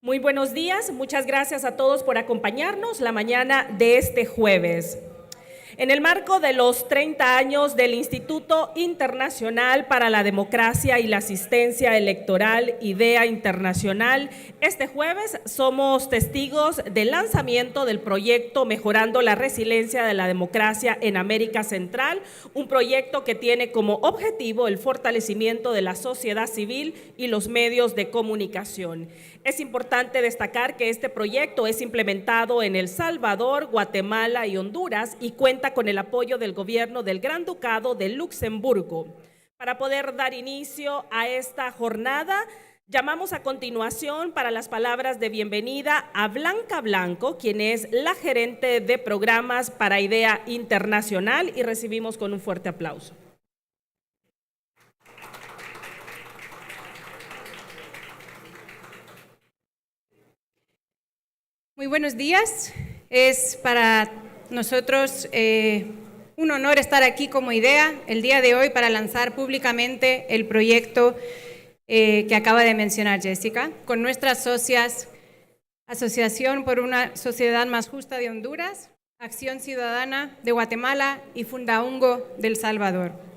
Muy buenos días, muchas gracias a todos por acompañarnos la mañana de este jueves. En el marco de los 30 años del Instituto Internacional para la Democracia y la Asistencia Electoral, IDEA Internacional, este jueves somos testigos del lanzamiento del proyecto Mejorando la Resiliencia de la Democracia en América Central, un proyecto que tiene como objetivo el fortalecimiento de la sociedad civil y los medios de comunicación. Es importante destacar que este proyecto es implementado en El Salvador, Guatemala y Honduras y cuenta con el apoyo del gobierno del Gran Ducado de Luxemburgo. Para poder dar inicio a esta jornada, llamamos a continuación para las palabras de bienvenida a Blanca Blanco, quien es la gerente de programas para IDEA Internacional, y recibimos con un fuerte aplauso. Muy buenos días. Es para nosotros un honor estar aquí como IDEA el día de hoy para lanzar públicamente el proyecto que acaba de mencionar Jessica, con nuestras socias Asociación por una Sociedad Más Justa de Honduras, Acción Ciudadana de Guatemala y Fundaungo de El Salvador.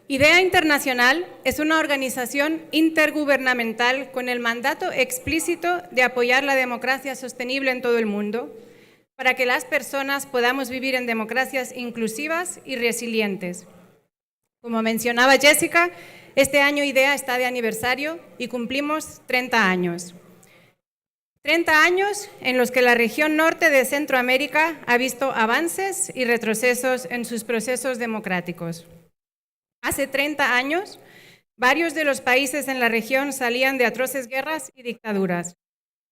IDEA Internacional es una organización intergubernamental con el mandato explícito de apoyar la democracia sostenible en todo el mundo para que las personas podamos vivir en democracias inclusivas y resilientes. Como mencionaba Jessica, este año IDEA está de aniversario y cumplimos 30 años. 30 años en los que la región norte de Centroamérica ha visto avances y retrocesos en sus procesos democráticos. Hace 30 años, varios de los países en la región salían de atroces guerras y dictaduras,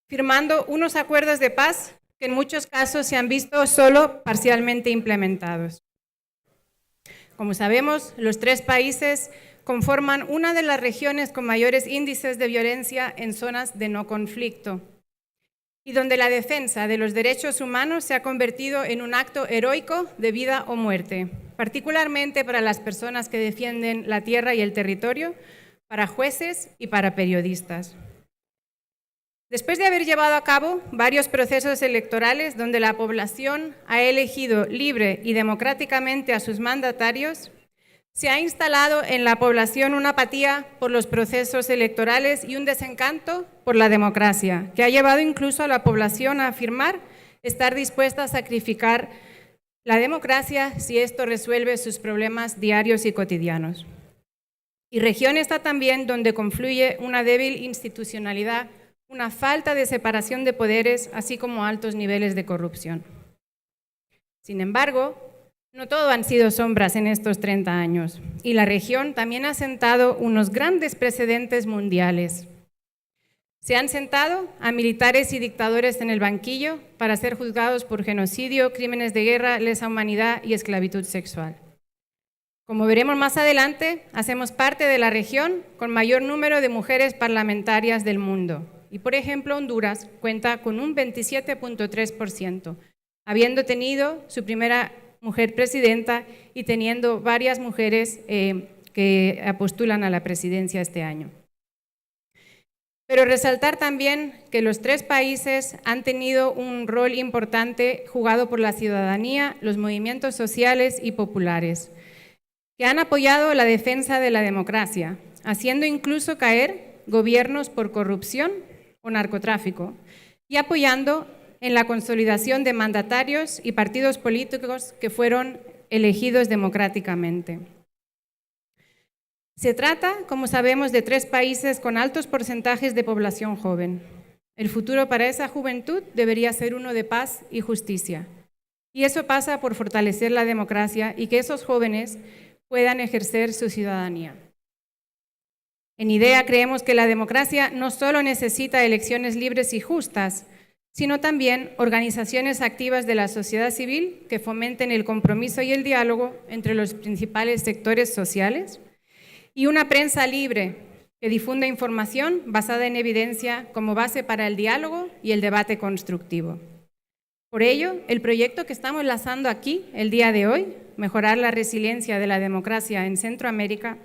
firmando unos acuerdos de paz que en muchos casos se han visto solo parcialmente implementados. Como sabemos, los tres países conforman una de las regiones con mayores índices de violencia en zonas de no conflicto y donde la defensa de los derechos humanos se ha convertido en un acto heroico de vida o muerte, particularmente para las personas que defienden la tierra y el territorio, para jueces y para periodistas. Después de haber llevado a cabo varios procesos electorales donde la población ha elegido libre y democráticamente a sus mandatarios, se ha instalado en la población una apatía por los procesos electorales y un desencanto por la democracia, que ha llevado incluso a la población a afirmar estar dispuesta a sacrificar la democracia si esto resuelve sus problemas diarios y cotidianos. Y región está también donde confluye una débil institucionalidad, una falta de separación de poderes, así como altos niveles de corrupción. Sin embargo, no todo han sido sombras en estos 30 años, y la región también ha sentado unos grandes precedentes mundiales. Se han sentado a militares y dictadores en el banquillo para ser juzgados por genocidio, crímenes de guerra, lesa humanidad y esclavitud sexual. Como veremos más adelante, hacemos parte de la región con mayor número de mujeres parlamentarias del mundo. Y, por ejemplo, Honduras cuenta con un 27.3%, habiendo tenido su primera mujer presidenta y teniendo varias mujeres que postulan a la presidencia este año. Pero resaltar también que los tres países han tenido un rol importante jugado por la ciudadanía, los movimientos sociales y populares, que han apoyado la defensa de la democracia, haciendo incluso caer gobiernos por corrupción o narcotráfico, y apoyando en la consolidación de mandatarios y partidos políticos que fueron elegidos democráticamente. Se trata, como sabemos, de tres países con altos porcentajes de población joven. El futuro para esa juventud debería ser uno de paz y justicia. Y eso pasa por fortalecer la democracia y que esos jóvenes puedan ejercer su ciudadanía. En IDEA creemos que la democracia no solo necesita elecciones libres y justas, sino también organizaciones activas de la sociedad civil que fomenten el compromiso y el diálogo entre los principales sectores sociales, y una prensa libre que difunda información basada en evidencia como base para el diálogo y el debate constructivo. Por ello, el proyecto que estamos lanzando aquí el día de hoy, Mejorar la resiliencia de la democracia en Centroamérica,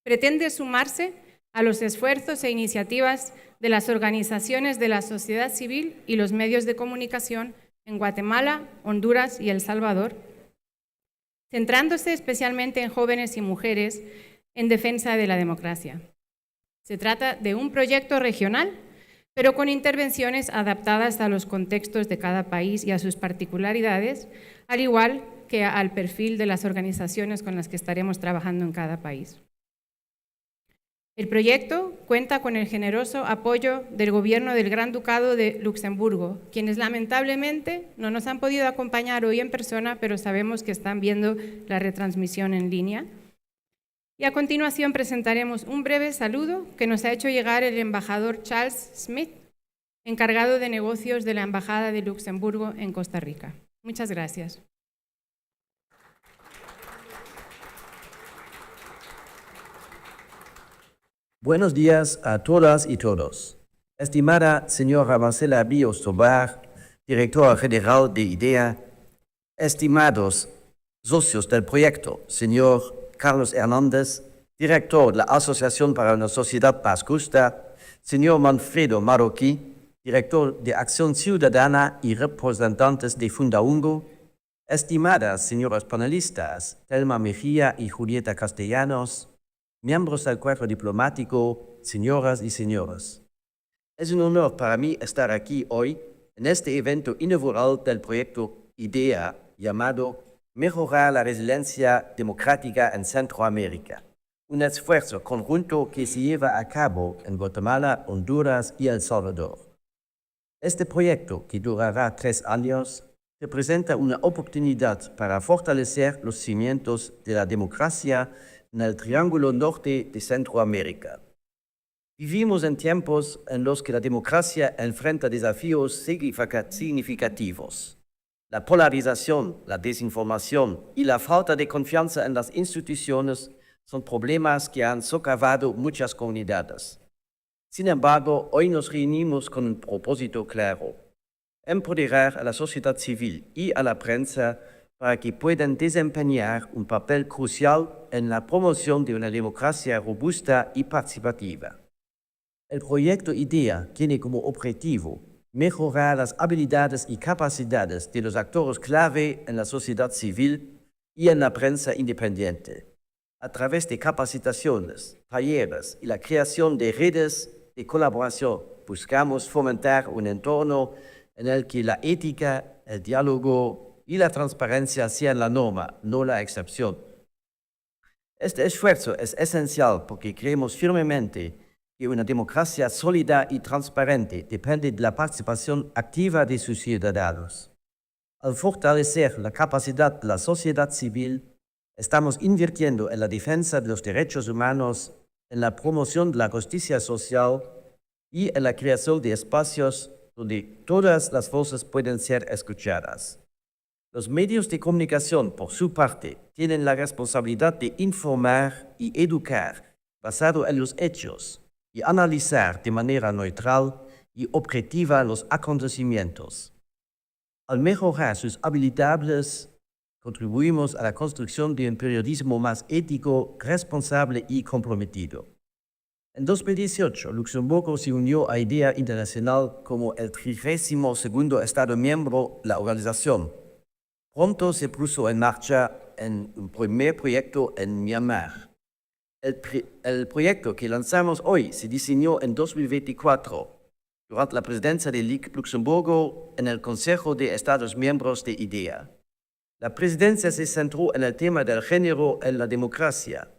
pretende sumarse a los esfuerzos e iniciativas de las organizaciones de la sociedad civil y los medios de comunicación en Guatemala, Honduras y El Salvador, centrándose especialmente en jóvenes y mujeres en defensa de la democracia. Se trata de un proyecto regional, pero con intervenciones adaptadas a los contextos de cada país y a sus particularidades, al igual que al perfil de las organizaciones con las que estaremos trabajando en cada país. El proyecto cuenta con el generoso apoyo del Gobierno del Gran Ducado de Luxemburgo, quienes lamentablemente no nos han podido acompañar hoy en persona, pero sabemos que están viendo la retransmisión en línea. Y a continuación presentaremos un breve saludo que nos ha hecho llegar el embajador Charles Smith, encargado de negocios de la Embajada de Luxemburgo en Costa Rica. Muchas gracias. Buenos días a todas y todos. Estimada señora Marcela Bíos Tobar, directora general de IDEA, estimados socios del proyecto, señor Carlos Hernández, director de la Asociación para una Sociedad Más Justa, señor Manfredo Marroquí, director de Acción Ciudadana y representantes de Fundaungo, estimadas señoras panelistas, Telma Mejía y Julieta Castellanos, miembros del cuerpo diplomático, señoras y señores. Es un honor para mí estar aquí hoy en este evento inaugural del proyecto IDEA llamado Mejorar la Resiliencia Democrática en Centroamérica, un esfuerzo conjunto que se lleva a cabo en Guatemala, Honduras y El Salvador. Este proyecto, que durará 3 años, representa una oportunidad para fortalecer los cimientos de la democracia en el Triángulo Norte de Centroamérica. Vivimos en tiempos en los que la democracia enfrenta desafíos significativos. La polarización, la desinformación y la falta de confianza en las instituciones son problemas que han socavado muchas comunidades. Sin embargo, hoy nos reunimos con un propósito claro: empoderar a la sociedad civil y a la prensa para que puedan desempeñar un papel crucial en la promoción de una democracia robusta y participativa. El proyecto IDEA tiene como objetivo mejorar las habilidades y capacidades de los actores clave en la sociedad civil y en la prensa independiente, a través de capacitaciones, talleres y la creación de redes de colaboración. Buscamos fomentar un entorno en el que la ética, el diálogo y la transparencia sean la norma, no la excepción. Este esfuerzo es esencial porque creemos firmemente que una democracia sólida y transparente depende de la participación activa de sus ciudadanos. Al fortalecer la capacidad de la sociedad civil, estamos invirtiendo en la defensa de los derechos humanos, en la promoción de la justicia social y en la creación de espacios donde todas las voces pueden ser escuchadas. Los medios de comunicación, por su parte, tienen la responsabilidad de informar y educar basado en los hechos y analizar de manera neutral y objetiva los acontecimientos. Al mejorar sus habilidades, contribuimos a la construcción de un periodismo más ético, responsable y comprometido. En 2018, Luxemburgo se unió a IDEA Internacional como el 32º Estado miembro de la organización. Pronto se puso en marcha un primer proyecto en Myanmar. El proyecto que lanzamos hoy se diseñó en 2024 durante la presidencia de Luxemburgo en el Consejo de Estados Miembros de IDEA. La presidencia se centró en el tema del género en la democracia,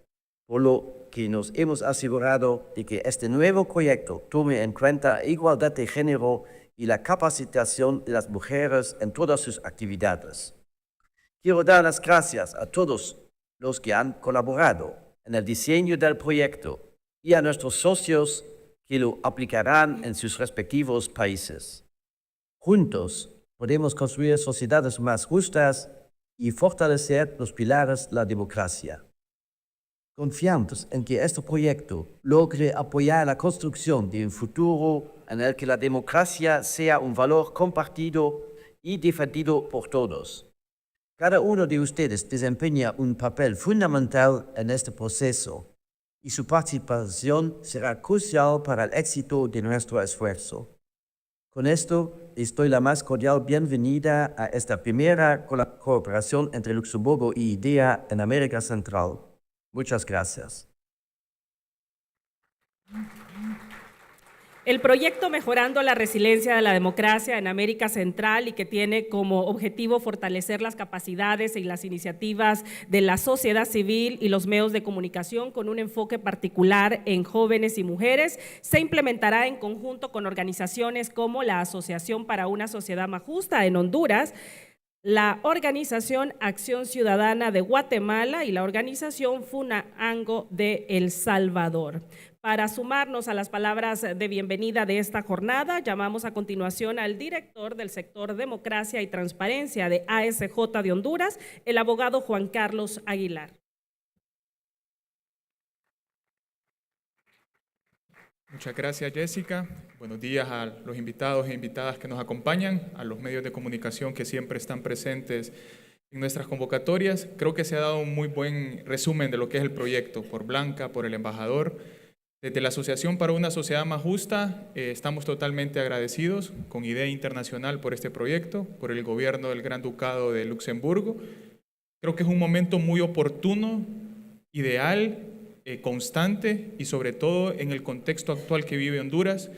por lo que nos hemos asegurado de que este nuevo proyecto tome en cuenta la igualdad de género y la capacitación de las mujeres en todas sus actividades. Quiero dar las gracias a todos los que han colaborado en el diseño del proyecto y a nuestros socios que lo aplicarán en sus respectivos países. Juntos podemos construir sociedades más justas y fortalecer los pilares de la democracia. Confiamos en que este proyecto logre apoyar la construcción de un futuro en el que la democracia sea un valor compartido y defendido por todos. Cada uno de ustedes desempeña un papel fundamental en este proceso y su participación será crucial para el éxito de nuestro esfuerzo. Con esto, les doy la más cordial bienvenida a esta primera cooperación entre Luxemburgo y IDEA en América Central. Muchas gracias. El proyecto Mejorando la Resiliencia de la Democracia en América Central y que tiene como objetivo fortalecer las capacidades y las iniciativas de la sociedad civil y los medios de comunicación con un enfoque particular en jóvenes y mujeres, se implementará en conjunto con organizaciones como la Asociación para una Sociedad Más Justa en Honduras, la Organización Acción Ciudadana de Guatemala y la Organización FUNAANGO de El Salvador. Para sumarnos a las palabras de bienvenida de esta jornada, llamamos a continuación al director del sector Democracia y Transparencia de ASJ de Honduras, el abogado Juan Carlos Aguilar. Muchas gracias, Jessica. Buenos días a los invitados e invitadas que nos acompañan, a los medios de comunicación que siempre están presentes en nuestras convocatorias. Creo que se ha dado un muy buen resumen de lo que es el proyecto, por Blanca, por el embajador. Desde la Asociación para una Sociedad Más Justa estamos totalmente agradecidos con IDEA Internacional por este proyecto, por el gobierno del Gran Ducado de Luxemburgo. Creo que es un momento muy oportuno, ideal, constante y sobre todo en el contexto actual que vive Honduras,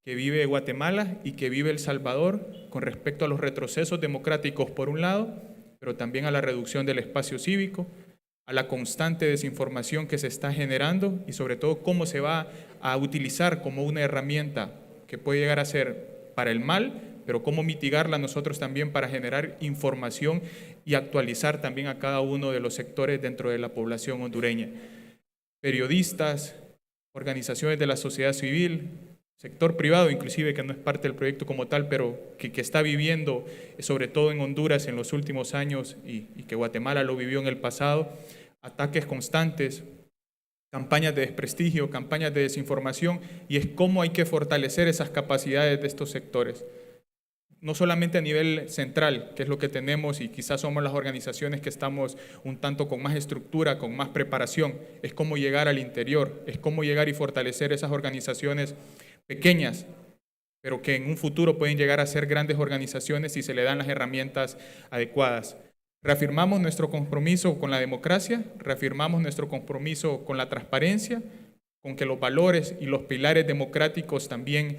que vive Guatemala y que vive El Salvador con respecto a los retrocesos democráticos por un lado, pero también a la reducción del espacio cívico, a la constante desinformación que se está generando y sobre todo cómo se va a utilizar como una herramienta que puede llegar a ser para el mal, pero cómo mitigarla nosotros también para generar información y actualizar también a cada uno de los sectores dentro de la población hondureña. Periodistas, organizaciones de la sociedad civil, sector privado inclusive que no es parte del proyecto como tal, pero que está viviendo, sobre todo en Honduras en los últimos años y que Guatemala lo vivió en el pasado, ataques constantes, campañas de desprestigio, campañas de desinformación, y es cómo hay que fortalecer esas capacidades de estos sectores. No solamente a nivel central, que es lo que tenemos y quizás somos las organizaciones que estamos un tanto con más estructura, con más preparación, es cómo llegar al interior, es cómo llegar y fortalecer esas organizaciones pequeñas, pero que en un futuro pueden llegar a ser grandes organizaciones si se le dan las herramientas adecuadas. Reafirmamos nuestro compromiso con la democracia, reafirmamos nuestro compromiso con la transparencia, con que los valores y los pilares democráticos también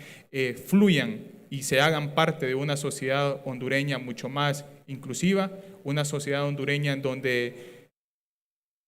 fluyan y se hagan parte de una sociedad hondureña mucho más inclusiva, una sociedad hondureña en donde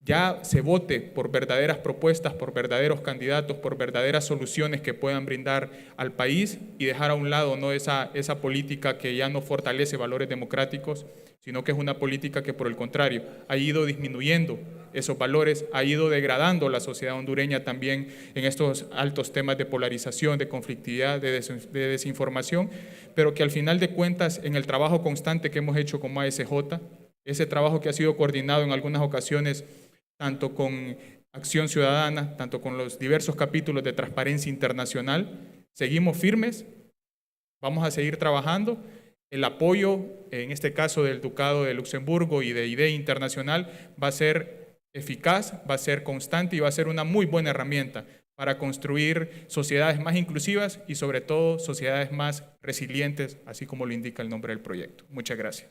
ya se vote por verdaderas propuestas, por verdaderos candidatos, por verdaderas soluciones que puedan brindar al país y dejar a un lado ¿no? esa política que ya no fortalece valores democráticos, sino que es una política que por el contrario ha ido disminuyendo esos valores, ha ido degradando la sociedad hondureña también en estos altos temas de polarización, de conflictividad, de desinformación, pero que al final de cuentas en el trabajo constante que hemos hecho como ASJ, ese trabajo que ha sido coordinado en algunas ocasiones tanto con Acción Ciudadana, tanto con los diversos capítulos de Transparencia Internacional, seguimos firmes, vamos a seguir trabajando. El apoyo, en este caso del Ducado de Luxemburgo y de IDEA Internacional, va a ser eficaz, va a ser constante y va a ser una muy buena herramienta para construir sociedades más inclusivas y sobre todo sociedades más resilientes, así como lo indica el nombre del proyecto. Muchas gracias.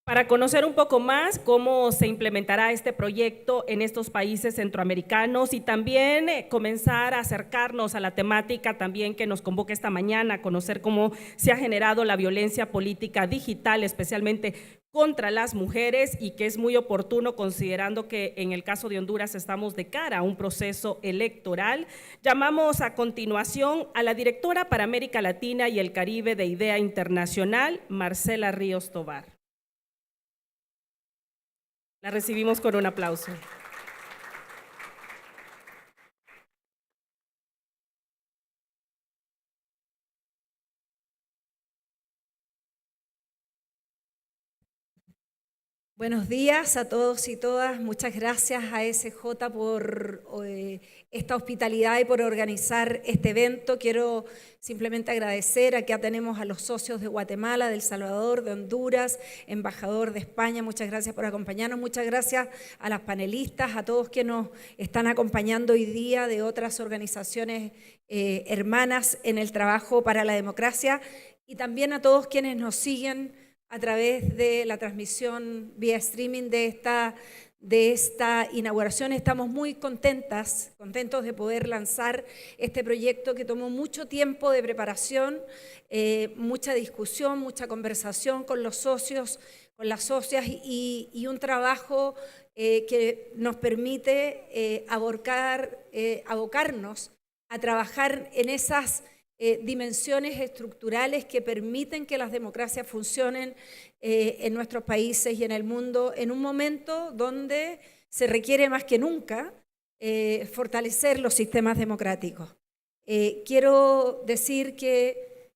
Para conocer un poco más cómo se implementará este proyecto en estos países centroamericanos y también comenzar a acercarnos a la temática también que nos convoca esta mañana, conocer cómo se ha generado la violencia política digital, especialmente contra las mujeres, y que es muy oportuno considerando que en el caso de Honduras estamos de cara a un proceso electoral. Llamamos a continuación a la directora para América Latina y el Caribe de IDEA Internacional, Marcela Ríos Tobar. La recibimos con un aplauso. Buenos días a todos y todas. Muchas gracias a SJ por esta hospitalidad y por organizar este evento. Quiero simplemente agradecer. Acá tenemos a los socios de Guatemala, de El Salvador, de Honduras, embajador de España. Muchas gracias por acompañarnos. Muchas gracias a las panelistas, a todos que nos están acompañando hoy día de otras organizaciones hermanas en el trabajo para la democracia, y también a todos quienes nos siguen a través de la transmisión vía streaming de esta inauguración. Estamos muy contentos de poder lanzar este proyecto que tomó mucho tiempo de preparación, mucha discusión, mucha conversación con los socios, con las socias, y un trabajo que nos permite abocarnos a trabajar en esas dimensiones estructurales que permiten que las democracias funcionen en nuestros países y en el mundo, en un momento donde se requiere más que nunca fortalecer los sistemas democráticos. Quiero decir que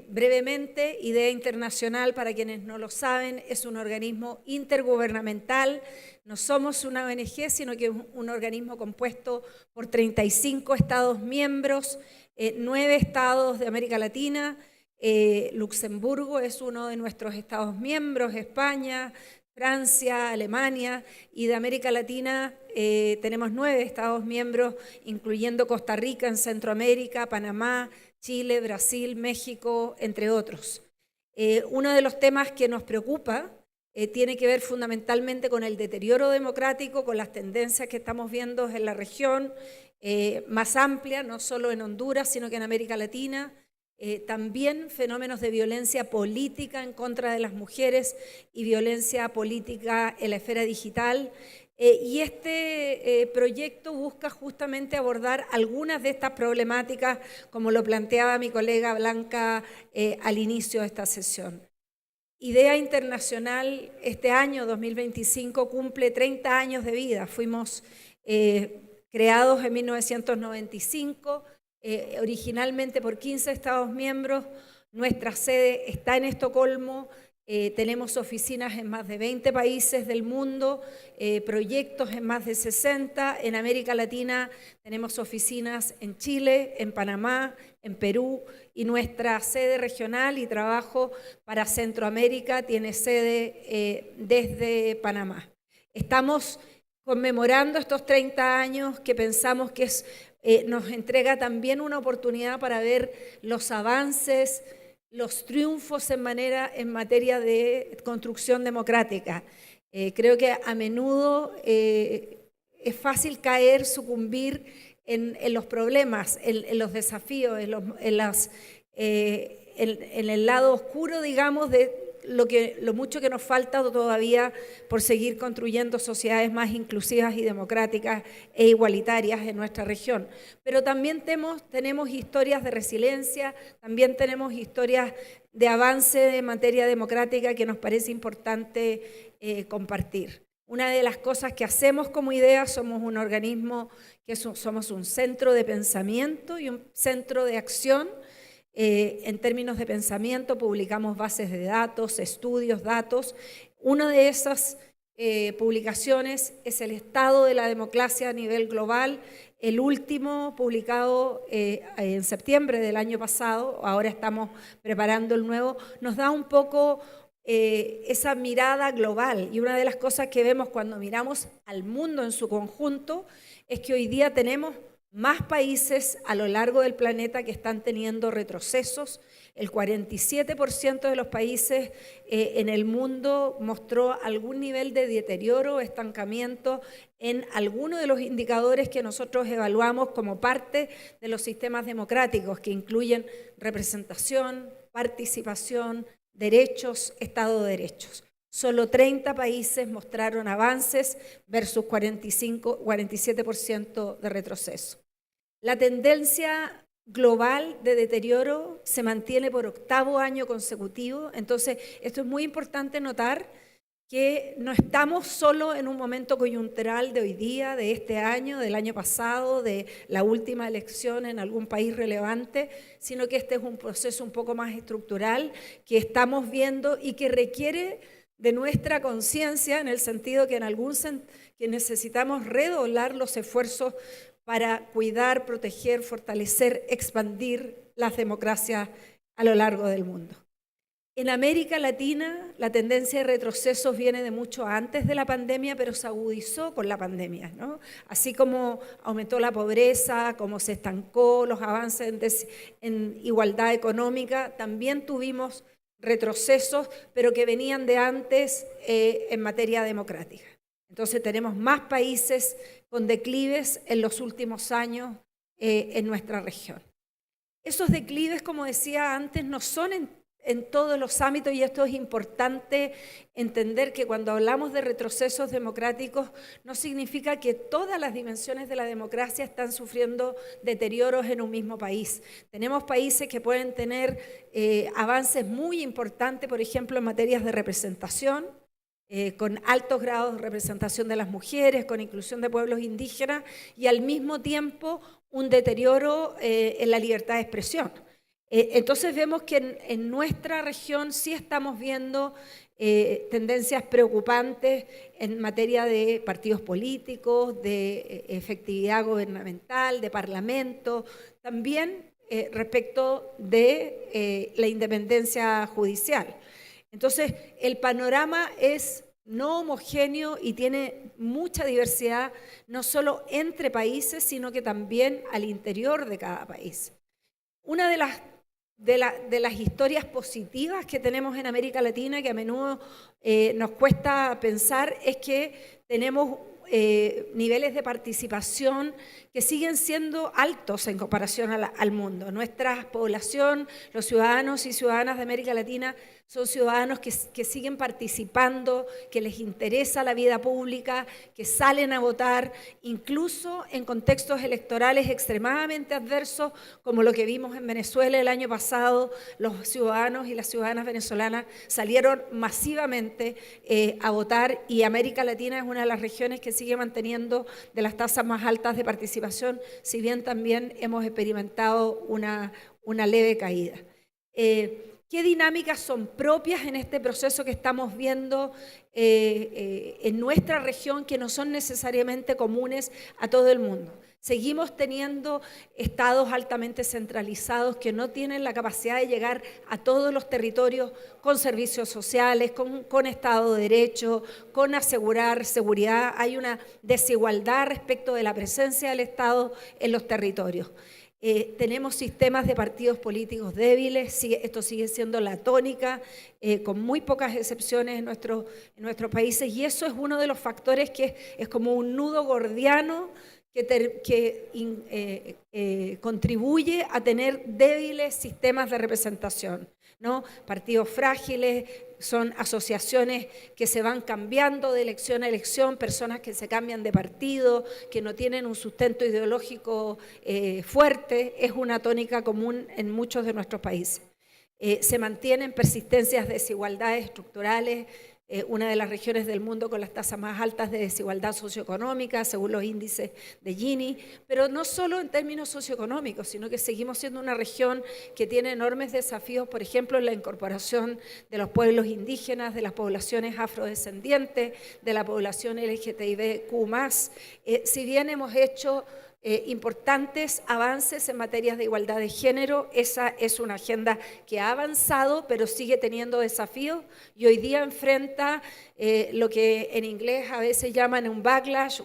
brevemente, IDEA Internacional, para quienes no lo saben, es un organismo intergubernamental. No somos una ONG, sino que es un organismo compuesto por 35 Estados miembros, 9 estados de América Latina. Luxemburgo es uno de nuestros Estados miembros, España, Francia, Alemania, y de América Latina tenemos 9 Estados miembros, incluyendo Costa Rica en Centroamérica, Panamá, Chile, Brasil, México, entre otros. Uno de los temas que nos preocupa tiene que ver fundamentalmente con el deterioro democrático, con las tendencias que estamos viendo en la región más amplia, no solo en Honduras, sino que en América Latina. También fenómenos de violencia política en contra de las mujeres y violencia política en la esfera digital. Y este proyecto busca justamente abordar algunas de estas problemáticas, como lo planteaba mi colega Blanca al inicio de esta sesión. IDEA Internacional este año 2025 cumple 30 años de vida. Fuimos creados en 1995, originalmente por 15 Estados miembros. Nuestra sede está en Estocolmo. Tenemos oficinas en más de 20 países del mundo, proyectos en más de 60. En América Latina tenemos oficinas en Chile, en Panamá, en Perú, y nuestra sede regional y trabajo para Centroamérica tiene sede desde Panamá. Estamos conmemorando estos 30 años que pensamos que nos entrega también una oportunidad para ver los avances, los triunfos en materia de construcción democrática. Creo que a menudo es fácil sucumbir en los problemas, en los desafíos, en el lado oscuro, digamos, de lo mucho que nos falta todavía por seguir construyendo sociedades más inclusivas y democráticas e igualitarias en nuestra región. Pero también tenemos historias de resiliencia, también tenemos historias de avance en materia democrática que nos parece importante compartir. Una de las cosas que hacemos como IDEA, somos un organismo somos un centro de pensamiento y un centro de acción. En términos de pensamiento, publicamos bases de datos, estudios, datos. Una de esas publicaciones es el Estado de la Democracia a nivel global, el último publicado en septiembre del año pasado. Ahora estamos preparando el nuevo. Nos da un poco esa mirada global, y una de las cosas que vemos cuando miramos al mundo en su conjunto es que hoy día tenemos más países a lo largo del planeta que están teniendo retrocesos. El 47% de los países en el mundo mostró algún nivel de deterioro, estancamiento en alguno de los indicadores que nosotros evaluamos como parte de los sistemas democráticos, que incluyen representación, participación, derechos, Estado de Derechos. Solo 30 países mostraron avances versus 47% de retroceso. La tendencia global de deterioro se mantiene por 8º año consecutivo. Entonces, esto es muy importante notar, que no estamos solo en un momento coyuntural de hoy día, de este año, del año pasado, de la última elección en algún país relevante, sino que este es un proceso un poco más estructural que estamos viendo y que requiere de nuestra conciencia, en el sentido que que necesitamos redoblar los esfuerzos para cuidar, proteger, fortalecer, expandir las democracias a lo largo del mundo. En América Latina, la tendencia de retrocesos viene de mucho antes de la pandemia, pero se agudizó con la pandemia, ¿no? Así como aumentó la pobreza, como se estancó los avances en igualdad económica, también tuvimos retrocesos, pero que venían de antes en materia democrática. Entonces tenemos más países con declives en los últimos años en nuestra región. Esos declives, como decía antes, no son en todos los ámbitos, y esto es importante entender, que cuando hablamos de retrocesos democráticos no significa que todas las dimensiones de la democracia están sufriendo deterioros en un mismo país. Tenemos países que pueden tener avances muy importantes, por ejemplo, en materias de representación, con altos grados de representación de las mujeres, con inclusión de pueblos indígenas, y al mismo tiempo un deterioro en la libertad de expresión. Entonces vemos que en nuestra región sí estamos viendo tendencias preocupantes en materia de partidos políticos, de efectividad gubernamental, de parlamento, también respecto de la independencia judicial. Entonces el panorama es no homogéneo y tiene mucha diversidad, no solo entre países, sino que también al interior de cada país. Una de las historias positivas que tenemos en América Latina, que a menudo nos cuesta pensar, es que tenemos niveles de participación que siguen siendo altos en comparación al mundo. Nuestra población, los ciudadanos y ciudadanas de América Latina, son ciudadanos que siguen participando, que les interesa la vida pública, que salen a votar, incluso en contextos electorales extremadamente adversos, como lo que vimos en Venezuela el año pasado. Los ciudadanos y las ciudadanas venezolanas salieron masivamente a votar, y América Latina es una de las regiones que sigue manteniendo de las tasas más altas de participación, si bien también hemos experimentado una leve caída. ¿Qué dinámicas son propias en este proceso que estamos viendo en nuestra región, que no son necesariamente comunes a todo el mundo? Seguimos teniendo estados altamente centralizados que no tienen la capacidad de llegar a todos los territorios con servicios sociales, con Estado de Derecho, con asegurar seguridad. Hay una desigualdad respecto de la presencia del Estado en los territorios. Tenemos sistemas de partidos políticos débiles, esto sigue siendo la tónica, con muy pocas excepciones en nuestros países, y eso es uno de los factores que es como un nudo gordiano que contribuye a tener débiles sistemas de representación, ¿no? Partidos frágiles, son asociaciones que se van cambiando de elección a elección, personas que se cambian de partido, que no tienen un sustento ideológico fuerte. Es una tónica común en muchos de nuestros países. Se mantienen persistencias de desigualdades estructurales, una de las regiones del mundo con las tasas más altas de desigualdad socioeconómica, según los índices de Gini, pero no solo en términos socioeconómicos, sino que seguimos siendo una región que tiene enormes desafíos, por ejemplo, en la incorporación de los pueblos indígenas, de las poblaciones afrodescendientes, de la población LGTBIQ+. Si bien hemos hecho importantes avances en materias de igualdad de género, esa es una agenda que ha avanzado, pero sigue teniendo desafíos, y hoy día enfrenta lo que en inglés a veces llaman un backlash,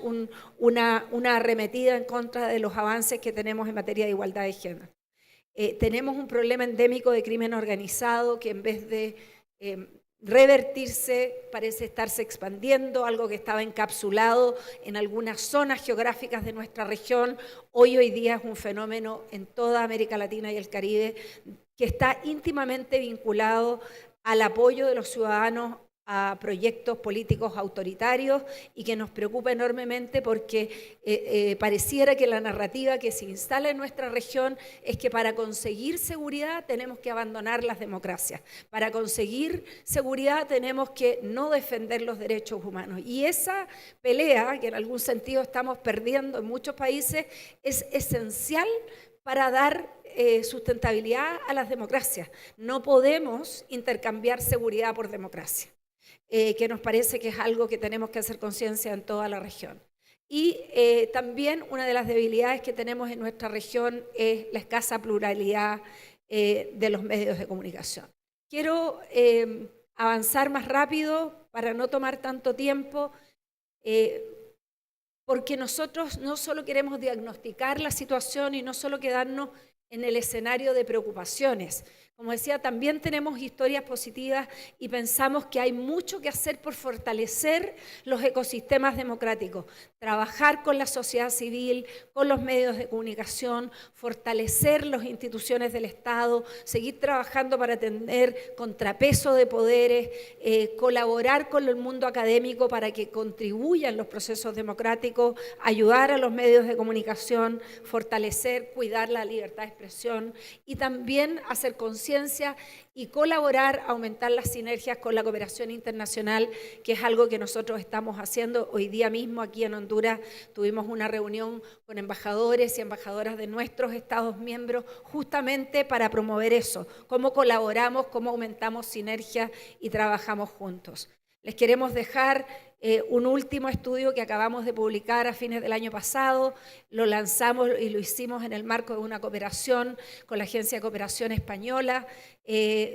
una arremetida en contra de los avances que tenemos en materia de igualdad de género. Tenemos un problema endémico de crimen organizado que, en vez de revertirse, parece estarse expandiendo, algo que estaba encapsulado en algunas zonas geográficas de nuestra región. Hoy día es un fenómeno en toda América Latina y el Caribe, que está íntimamente vinculado al apoyo de los ciudadanos a proyectos políticos autoritarios, y que nos preocupa enormemente porque pareciera que la narrativa que se instala en nuestra región es que para conseguir seguridad tenemos que abandonar las democracias, para conseguir seguridad tenemos que no defender los derechos humanos, y esa pelea, que en algún sentido estamos perdiendo en muchos países, es esencial para dar sustentabilidad a las democracias. No podemos intercambiar seguridad por democracia. que nos parece que es algo que tenemos que hacer conciencia en toda la región. Y también una de las debilidades que tenemos en nuestra región es la escasa pluralidad de los medios de comunicación. Quiero avanzar más rápido para no tomar tanto tiempo, porque nosotros no solo queremos diagnosticar la situación y no solo quedarnos en el escenario de preocupaciones. Como decía, también tenemos historias positivas y pensamos que hay mucho que hacer por fortalecer los ecosistemas democráticos, trabajar con la sociedad civil, con los medios de comunicación, fortalecer las instituciones del Estado, seguir trabajando para tener contrapeso de poderes, colaborar con el mundo académico para que contribuyan los procesos democráticos, ayudar a los medios de comunicación, fortalecer, cuidar la libertad de expresión y también hacer conciencia y colaborar, aumentar las sinergias con la cooperación internacional, que es algo que nosotros estamos haciendo. Hoy día mismo aquí en Honduras tuvimos una reunión con embajadores y embajadoras de nuestros Estados miembros justamente para promover eso, cómo colaboramos, cómo aumentamos sinergias y trabajamos juntos. Les queremos dejar un último estudio que acabamos de publicar a fines del año pasado. Lo lanzamos y lo hicimos en el marco de una cooperación con la Agencia de Cooperación Española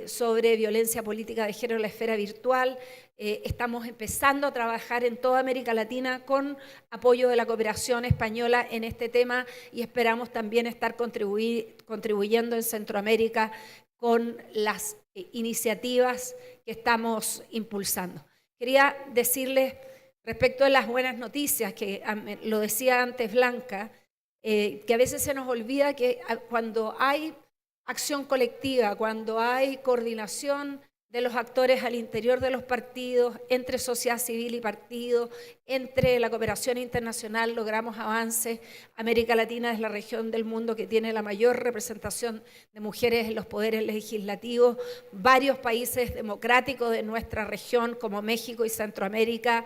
sobre violencia política de género en la esfera virtual. Estamos empezando a trabajar en toda América Latina con apoyo de la cooperación española en este tema y esperamos también estar contribuyendo en Centroamérica con las iniciativas que estamos impulsando. Quería decirles respecto de las buenas noticias, que lo decía antes Blanca, que a veces se nos olvida que cuando hay acción colectiva, cuando hay coordinación de los actores al interior de los partidos, entre sociedad civil y partidos, entre la cooperación internacional, logramos avances. América Latina es la región del mundo que tiene la mayor representación de mujeres en los poderes legislativos. Varios países democráticos de nuestra región, como México y Centroamérica,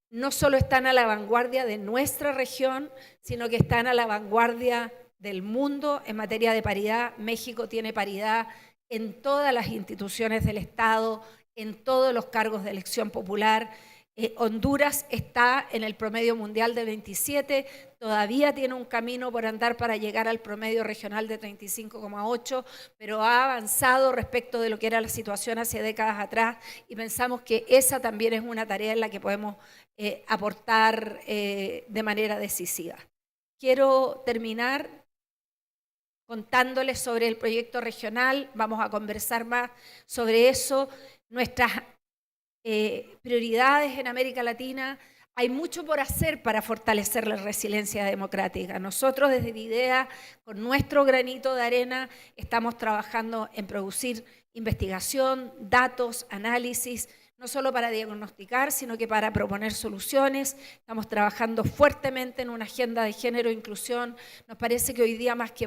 no solo están a la vanguardia de nuestra región, sino que están a la vanguardia del mundo en materia de paridad. México tiene paridad en todas las instituciones del Estado, en todos los cargos de elección popular. Honduras está en el promedio mundial de 27, todavía tiene un camino por andar para llegar al promedio regional de 35,8, pero ha avanzado respecto de lo que era la situación hace décadas atrás y pensamos que esa también es una tarea en la que podemos aportar de manera decisiva. Quiero terminar contándoles sobre el proyecto regional. Vamos a conversar más sobre eso. Nuestras prioridades en América Latina. Hay mucho por hacer para fortalecer la resiliencia democrática. Nosotros desde IDEA, con nuestro granito de arena, estamos trabajando en producir investigación, datos, análisis, no solo para diagnosticar, sino que para proponer soluciones. Estamos trabajando fuertemente en una agenda de género e inclusión. Nos parece que hoy día más que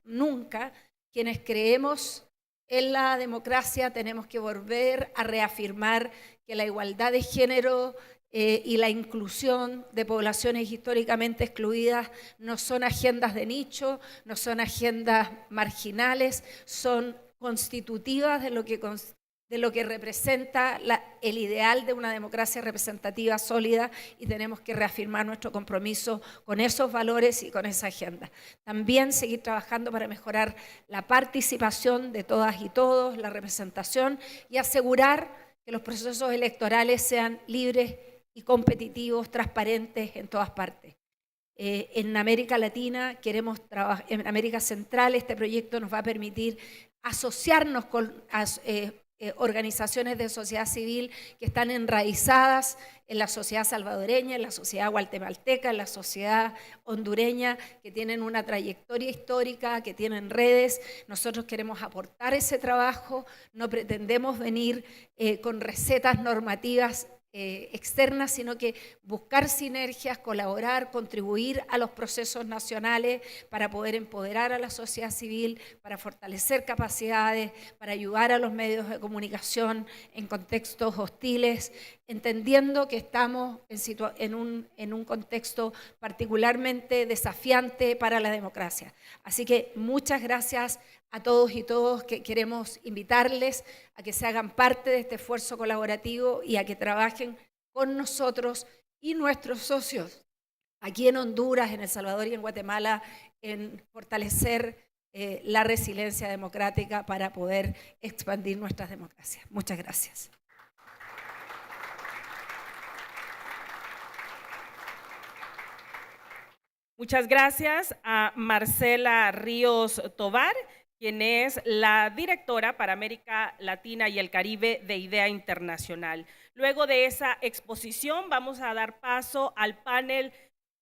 nunca, quienes creemos en la democracia tenemos que volver a reafirmar que la igualdad de género y la inclusión de poblaciones históricamente excluidas no son agendas de nicho, no son agendas marginales, son constitutivas de lo que representa el ideal de una democracia representativa sólida y tenemos que reafirmar nuestro compromiso con esos valores y con esa agenda. También seguir trabajando para mejorar la participación de todas y todos, la representación y asegurar que los procesos electorales sean libres y competitivos, transparentes en todas partes. En América Latina queremos trabajar, en América Central este proyecto nos va a permitir asociarnos con organizaciones de sociedad civil que están enraizadas en la sociedad salvadoreña, en la sociedad guatemalteca, en la sociedad hondureña, que tienen una trayectoria histórica, que tienen redes. Nosotros queremos aportar ese trabajo, no pretendemos venir con recetas normativas externas, sino que buscar sinergias, colaborar, contribuir a los procesos nacionales para poder empoderar a la sociedad civil, para fortalecer capacidades, para ayudar a los medios de comunicación en contextos hostiles, entendiendo que estamos en un contexto particularmente desafiante para la democracia. Así que muchas gracias a todos y todas que queremos invitarles a que se hagan parte de este esfuerzo colaborativo y a que trabajen con nosotros y nuestros socios aquí en Honduras, en El Salvador y en Guatemala en fortalecer la resiliencia democrática para poder expandir nuestras democracias. Muchas gracias. Muchas gracias a Marcela Ríos Tovar, quien es la directora para América Latina y el Caribe de IDEA Internacional. Luego de esa exposición vamos a dar paso al panel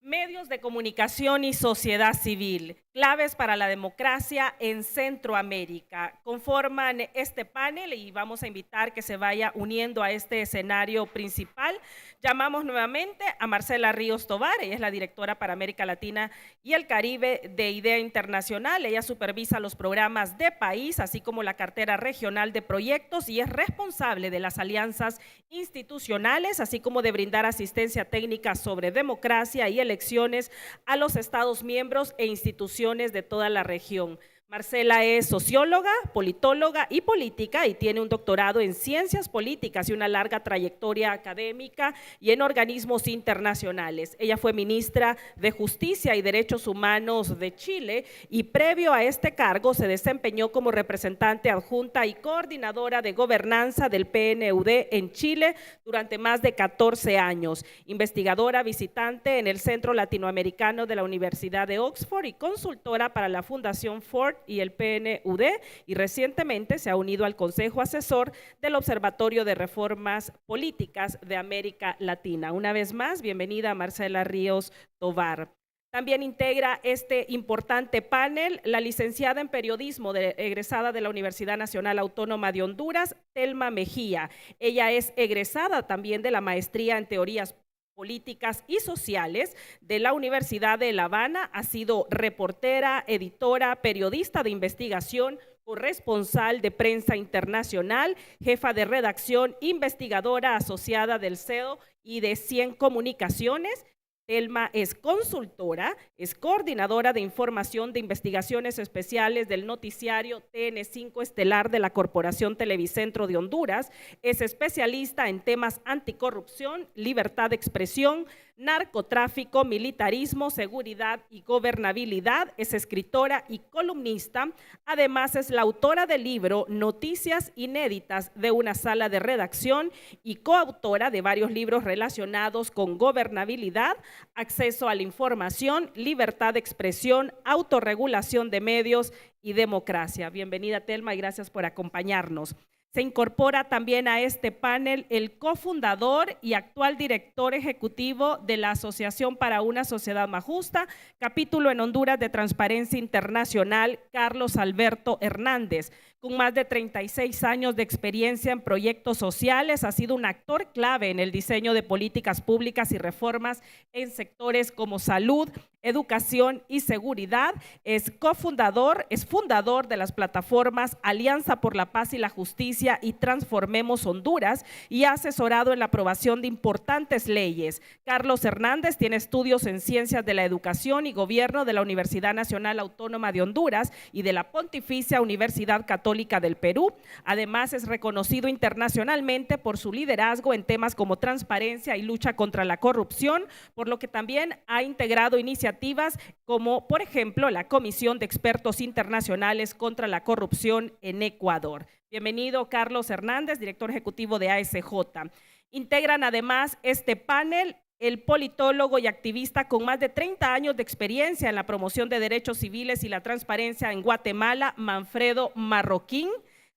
Medios de Comunicación y Sociedad Civil, claves para la democracia en Centroamérica. Conforman este panel y vamos a invitar que se vaya uniendo a este escenario principal. Llamamos nuevamente a Marcela Ríos Tovar, ella es la directora para América Latina y el Caribe de IDEA Internacional. Ella supervisa los programas de país, así como la cartera regional de proyectos y es responsable de las alianzas institucionales, así como de brindar asistencia técnica sobre democracia y elecciones a los Estados miembros e instituciones de toda la región. Marcela es socióloga, politóloga y política y tiene un doctorado en ciencias políticas y una larga trayectoria académica y en organismos internacionales. Ella fue ministra de Justicia y Derechos Humanos de Chile y previo a este cargo se desempeñó como representante adjunta y coordinadora de gobernanza del PNUD en Chile durante más de 14 años, investigadora visitante en el Centro Latinoamericano de la Universidad de Oxford y consultora para la Fundación Ford y el PNUD, y recientemente se ha unido al Consejo Asesor del Observatorio de Reformas Políticas de América Latina. Una vez más, bienvenida Marcela Ríos Tovar. También integra este importante panel la licenciada en periodismo egresada de la Universidad Nacional Autónoma de Honduras, Telma Mejía. Ella es egresada también de la maestría en teorías políticas y sociales de la Universidad de La Habana, ha sido reportera, editora, periodista de investigación, corresponsal de prensa internacional, jefa de redacción, investigadora asociada del CEDO y de 100 Comunicaciones. Telma es consultora, es coordinadora de información de investigaciones especiales del noticiario TN5 Estelar de la Corporación Televicentro de Honduras, es especialista en temas anticorrupción, libertad de expresión, narcotráfico, militarismo, seguridad y gobernabilidad, es escritora y columnista, además es la autora del libro Noticias Inéditas de una Sala de Redacción y coautora de varios libros relacionados con gobernabilidad, acceso a la información, libertad de expresión, autorregulación de medios y democracia. Bienvenida Telma y gracias por acompañarnos. Se incorpora también a este panel el cofundador y actual director ejecutivo de la Asociación para una Sociedad Más Justa, capítulo en Honduras de Transparencia Internacional, Carlos Alberto Hernández. Con más de 36 años de experiencia en proyectos sociales, ha sido un actor clave en el diseño de políticas públicas y reformas en sectores como salud, educación y seguridad. Es fundador de las plataformas Alianza por la Paz y la Justicia y Transformemos Honduras y ha asesorado en la aprobación de importantes leyes. Carlos Hernández tiene estudios en Ciencias de la Educación y Gobierno de la Universidad Nacional Autónoma de Honduras y de la Pontificia Universidad Católica del Perú. Además, es reconocido internacionalmente por su liderazgo en temas como transparencia y lucha contra la corrupción, por lo que también ha integrado iniciativas como, por ejemplo, la Comisión de Expertos Internacionales contra la Corrupción en Ecuador. Bienvenido, Carlos Hernández, director ejecutivo de ASJ. Integran además este panel el politólogo y activista con más de 30 años de experiencia en la promoción de derechos civiles y la transparencia en Guatemala, Manfredo Marroquín.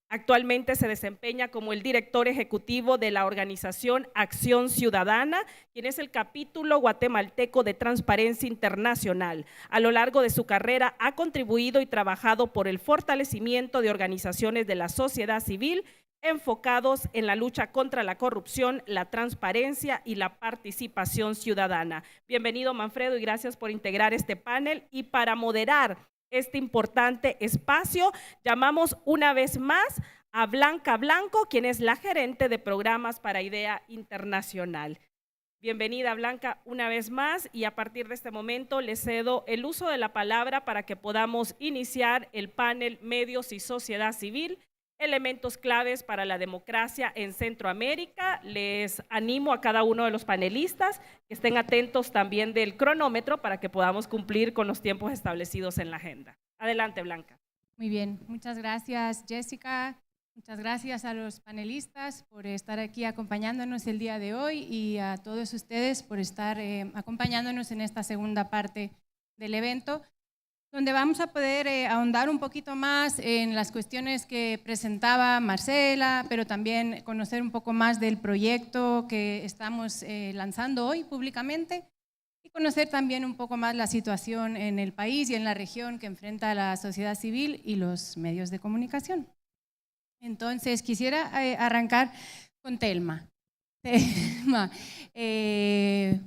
Actualmente se desempeña como el director ejecutivo de la organización Acción Ciudadana, quien es el capítulo guatemalteco de Transparencia Internacional. A lo largo de su carrera ha contribuido y trabajado por el fortalecimiento de organizaciones de la sociedad civil enfocados en la lucha contra la corrupción, la transparencia y la participación ciudadana. Bienvenido Manfredo y gracias por integrar este panel y para moderar este importante espacio llamamos una vez más a Blanca Blanco, quien es la gerente de programas para IDEA Internacional. Bienvenida, Blanca, una vez más, y a partir de este momento le cedo el uso de la palabra para que podamos iniciar el panel Medios y Sociedad Civil, elementos claves para la democracia en Centroamérica. Les animo a cada uno de los panelistas que estén atentos también del cronómetro para que podamos cumplir con los tiempos establecidos en la agenda. Adelante, Blanca. Muy bien, muchas gracias, Jessica. Muchas gracias a los panelistas por estar aquí acompañándonos el día de hoy y a todos ustedes por estar acompañándonos en esta segunda parte del evento, donde vamos a poder ahondar un poquito más en las cuestiones que presentaba Marcela, pero también conocer un poco más del proyecto que estamos lanzando hoy públicamente y conocer también un poco más la situación en el país y en la región que enfrenta la sociedad civil y los medios de comunicación. Entonces, quisiera arrancar con Telma.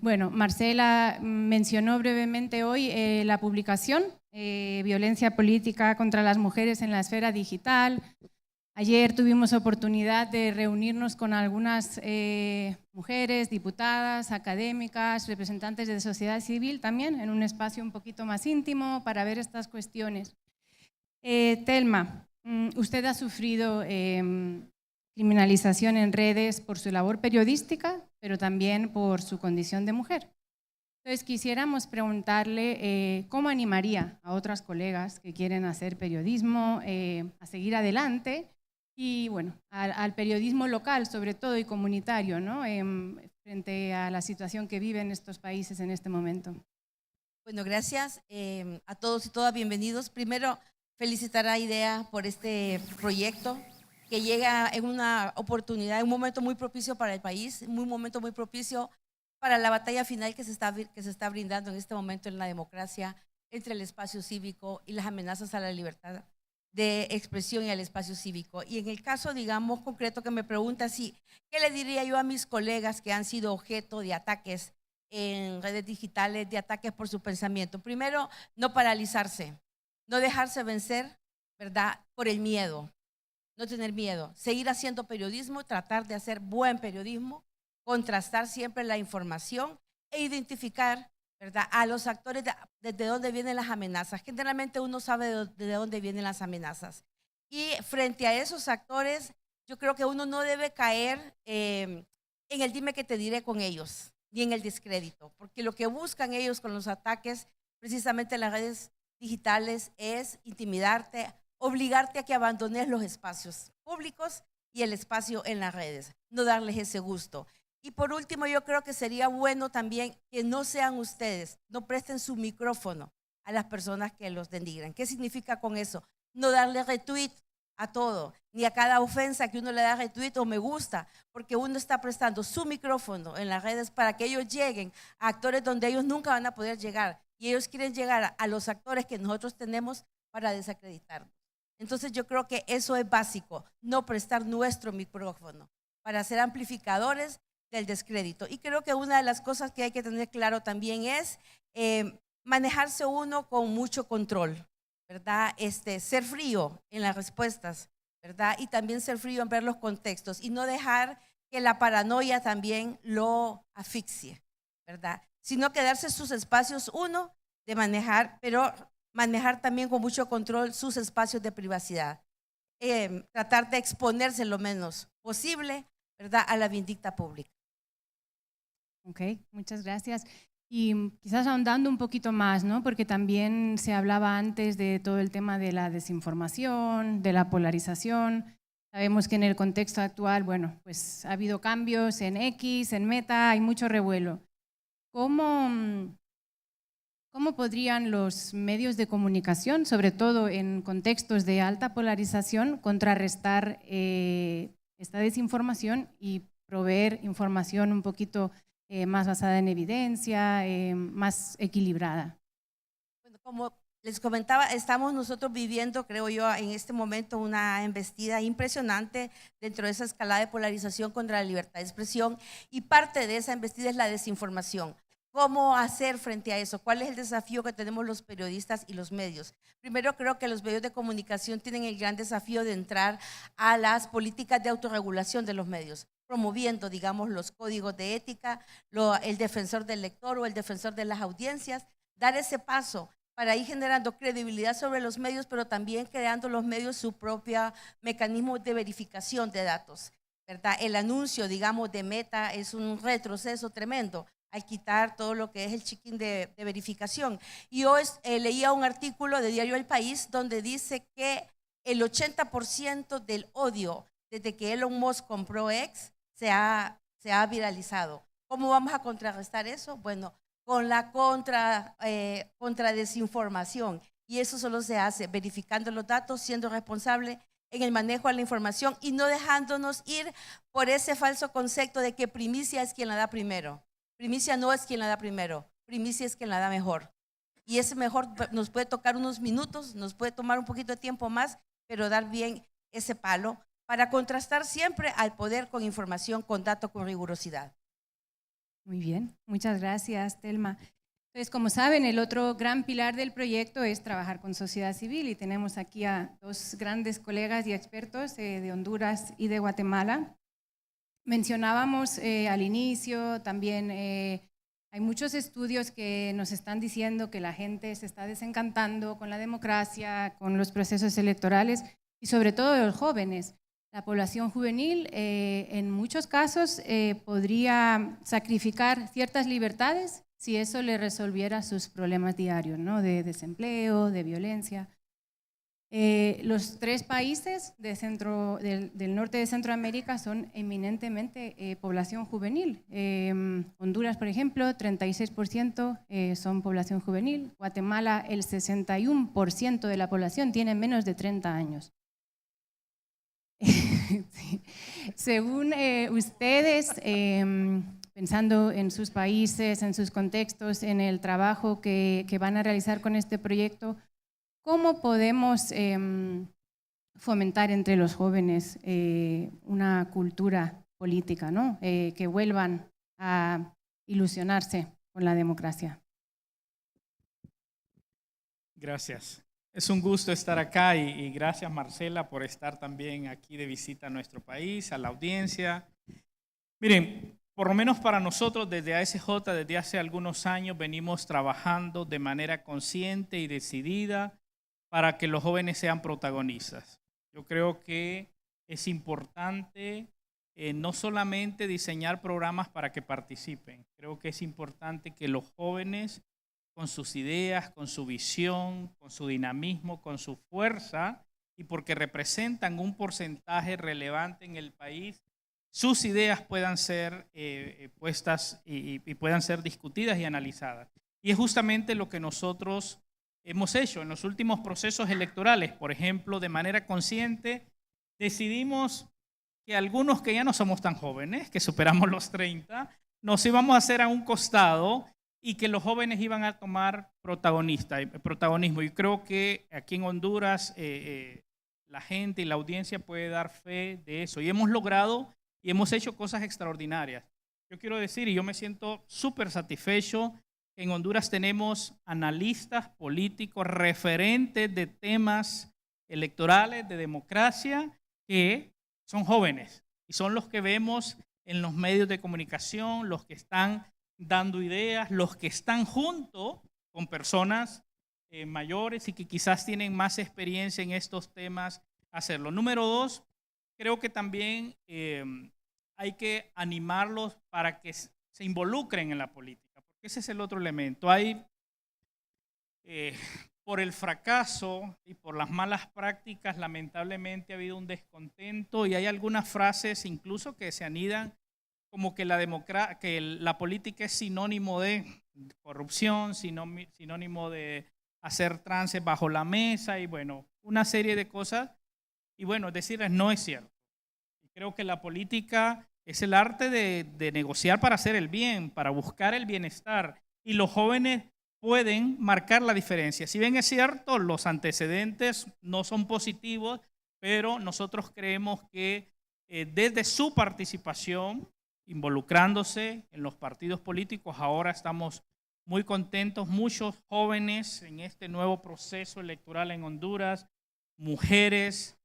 Bueno, Marcela mencionó brevemente hoy la publicación Violencia política contra las mujeres en la esfera digital. Ayer tuvimos oportunidad de reunirnos con algunas mujeres, diputadas, académicas, representantes de sociedad civil también, en un espacio un poquito más íntimo para ver estas cuestiones. Telma, usted ha sufrido criminalización en redes por su labor periodística, pero también por su condición de mujer. Entonces quisiéramos preguntarle cómo animaría a otras colegas que quieren hacer periodismo a seguir adelante y bueno, al periodismo local sobre todo y comunitario, ¿no? Frente a la situación que viven estos países en este momento. Bueno, gracias a todos y todas, bienvenidos. Primero, felicitar a IDEA por este proyecto que llega en una oportunidad, en un momento muy propicio para el país, un momento muy propicio para la batalla final que se está brindando en este momento en la democracia entre el espacio cívico y las amenazas a la libertad de expresión y al espacio cívico. Y en el caso, digamos, concreto que me pregunta, ¿qué le diría yo a mis colegas que han sido objeto de ataques en redes digitales, de ataques por su pensamiento? Primero, no paralizarse. No dejarse vencer, ¿verdad?, por el miedo, no tener miedo, seguir haciendo periodismo, tratar de hacer buen periodismo, contrastar siempre la información e identificar, ¿verdad?, a los actores desde dónde vienen las amenazas. Generalmente uno sabe de dónde vienen las amenazas. Y frente a esos actores, yo creo que uno no debe caer en el dime que te diré con ellos, ni en el descrédito, porque lo que buscan ellos con los ataques, precisamente en las redes digitales, es intimidarte, obligarte a que abandones los espacios públicos y el espacio en las redes, no darles ese gusto. Y por último, yo creo que sería bueno también que no sean ustedes, no presten su micrófono a las personas que los denigran. ¿Qué significa con eso? No darle retweet a todo, ni a cada ofensa que uno le da retweet o me gusta, porque uno está prestando su micrófono en las redes para que ellos lleguen a actores donde ellos nunca van a poder llegar. Y ellos quieren llegar a los actores que nosotros tenemos para desacreditarnos. Entonces yo creo que eso es básico, no prestar nuestro micrófono para ser amplificadores del descrédito. Y creo que una de las cosas que hay que tener claro también es manejarse uno con mucho control, ¿verdad? Ser frío en las respuestas, ¿verdad? Y también ser frío en ver los contextos y no dejar que la paranoia también lo asfixie, ¿verdad? Sino quedarse sus espacios uno de manejar, pero manejar también con mucho control sus espacios de privacidad. Tratar de exponerse lo menos posible, ¿verdad?, a la vindicta pública. Ok, muchas gracias. Y quizás ahondando un poquito más, ¿no? Porque también se hablaba antes de todo el tema de la desinformación, de la polarización. Sabemos que en el contexto actual, bueno, pues ha habido cambios en X, en Meta, hay mucho revuelo. ¿Cómo podrían los medios de comunicación, sobre todo en contextos de alta polarización, contrarrestar esta desinformación y proveer información un poquito más basada en evidencia, más equilibrada? Bueno, como les comentaba, estamos nosotros viviendo, creo yo, en este momento una embestida impresionante dentro de esa escalada de polarización contra la libertad de expresión, y parte de esa embestida es la desinformación. ¿Cómo hacer frente a eso? ¿Cuál es el desafío que tenemos los periodistas y los medios? Primero, creo que los medios de comunicación tienen el gran desafío de entrar a las políticas de autorregulación de los medios, promoviendo, digamos, los códigos de ética, el defensor del lector o el defensor de las audiencias, dar ese paso para ir generando credibilidad sobre los medios, pero también creando los medios su propio mecanismo de verificación de datos, ¿verdad? El anuncio, digamos, de Meta es un retroceso tremendo al quitar todo lo que es el check-in de verificación. Y hoy leía un artículo de Diario El País donde dice que el 80% del odio desde que Elon Musk compró X se ha viralizado. ¿Cómo vamos a contrarrestar eso? Bueno, con la contradesinformación. Y eso solo se hace verificando los datos, siendo responsable en el manejo de la información y no dejándonos ir por ese falso concepto de que primicia es quien la da primero. Primicia no es quien la da primero, primicia es quien la da mejor. Y ese mejor nos puede tocar unos minutos, nos puede tomar un poquito de tiempo más, pero dar bien ese palo para contrastar siempre al poder con información, con datos, con rigurosidad. Muy bien, muchas gracias, Telma. Entonces, como saben, el otro gran pilar del proyecto es trabajar con sociedad civil y tenemos aquí a dos grandes colegas y expertos de Honduras y de Guatemala. Mencionábamos al inicio, también hay muchos estudios que nos están diciendo que la gente se está desencantando con la democracia, con los procesos electorales y sobre todo los jóvenes. La población juvenil en muchos casos podría sacrificar ciertas libertades si eso le resolviera sus problemas diarios, ¿no? De desempleo, de violencia. Los tres países del norte de Centroamérica son eminentemente población juvenil. Honduras, por ejemplo, 36% son población juvenil. Guatemala, el 61% de la población tiene menos de 30 años. Sí. Según ustedes, pensando en sus países, en sus contextos, en el trabajo que van a realizar con este proyecto, ¿cómo podemos fomentar entre los jóvenes una cultura política, ¿no? Que vuelvan a ilusionarse con la democracia? Gracias. Es un gusto estar acá y gracias, Marcela, por estar también aquí de visita a nuestro país, a la audiencia. Miren, por lo menos para nosotros desde ASJ, desde hace algunos años, venimos trabajando de manera consciente y decidida para que los jóvenes sean protagonistas. Yo creo que es importante no solamente diseñar programas para que participen, creo que es importante que los jóvenes con sus ideas, con su visión, con su dinamismo, con su fuerza y porque representan un porcentaje relevante en el país, sus ideas puedan ser puestas y puedan ser discutidas y analizadas. Y es justamente lo que nosotros hemos hecho en los últimos procesos electorales. Por ejemplo, de manera consciente, decidimos que algunos que ya no somos tan jóvenes, que superamos los 30, nos íbamos a hacer a un costado y que los jóvenes iban a tomar protagonismo. Y creo que aquí en Honduras la gente y la audiencia puede dar fe de eso. Y hemos logrado y hemos hecho cosas extraordinarias. Yo quiero decir, y yo me siento súper satisfecho, que en Honduras tenemos analistas políticos referentes de temas electorales, de democracia, que son jóvenes y son los que vemos en los medios de comunicación, los que están dando ideas, los que están junto con personas mayores y que quizás tienen más experiencia en estos temas, hacerlo. Número dos, creo que también hay que animarlos para que se involucren en la política, porque ese es el otro elemento. Hay, por el fracaso y por las malas prácticas, lamentablemente ha habido un descontento y hay algunas frases incluso que se anidan como que la política es sinónimo de corrupción, sinónimo de hacer trances bajo la mesa y bueno, una serie de cosas. Y bueno, decirles no es cierto. Creo que la política es el arte de negociar para hacer el bien, para buscar el bienestar. Y los jóvenes pueden marcar la diferencia. Si bien es cierto, los antecedentes no son positivos, pero nosotros creemos que desde su participación, involucrándose en los partidos políticos, ahora estamos muy contentos, muchos jóvenes en este nuevo proceso electoral en Honduras, mujeres,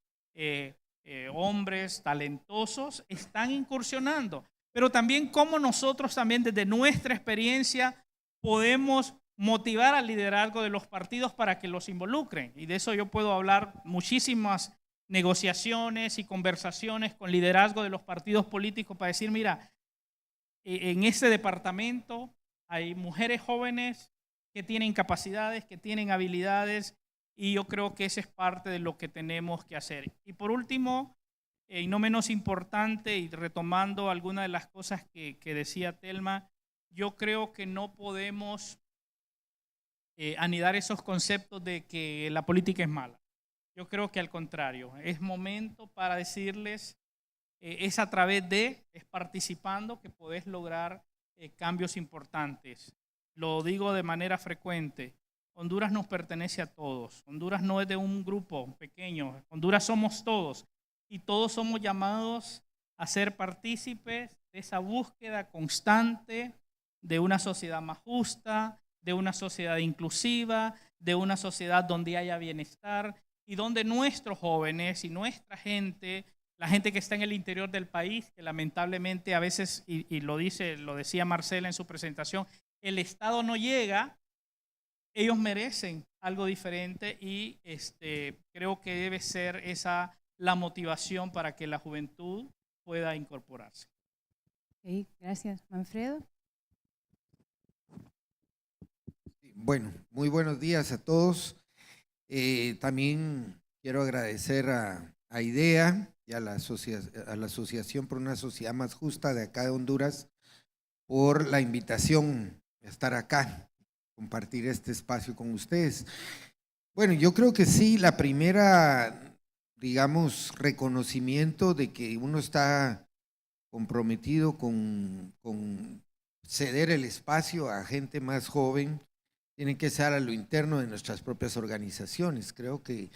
hombres talentosos están incursionando, pero también cómo nosotros también desde nuestra experiencia podemos motivar al liderazgo de los partidos para que los involucren. Y de eso yo puedo hablar muchísimas negociaciones y conversaciones con liderazgo de los partidos políticos para decir, mira, en este departamento hay mujeres jóvenes que tienen capacidades, que tienen habilidades, y yo creo que esa es parte de lo que tenemos que hacer. Y por último, y no menos importante, y retomando algunas de las cosas que decía Telma, yo creo que no podemos anidar esos conceptos de que la política es mala. Yo creo que al contrario, es momento para decirles, es a través de, es participando que podés lograr cambios importantes. Lo digo de manera frecuente, Honduras nos pertenece a todos. Honduras no es de un grupo pequeño, Honduras somos todos y todos somos llamados a ser partícipes de esa búsqueda constante de una sociedad más justa, de una sociedad inclusiva, de una sociedad donde haya bienestar y donde nuestros jóvenes y nuestra gente, la gente que está en el interior del país, que lamentablemente a veces, y lo decía Marcela en su presentación, el Estado no llega, ellos merecen algo diferente y creo que debe ser esa la motivación para que la juventud pueda incorporarse. Okay, gracias. Manfredo. Bueno, muy buenos días a todos. También quiero agradecer a IDEA y a la Asociación por una Sociedad Más Justa de acá de Honduras por la invitación a estar acá, compartir este espacio con ustedes. Bueno, yo creo que sí, la primera, digamos, reconocimiento de que uno está comprometido con ceder el espacio a gente más joven, tiene que ser a lo interno de nuestras propias organizaciones. Creo que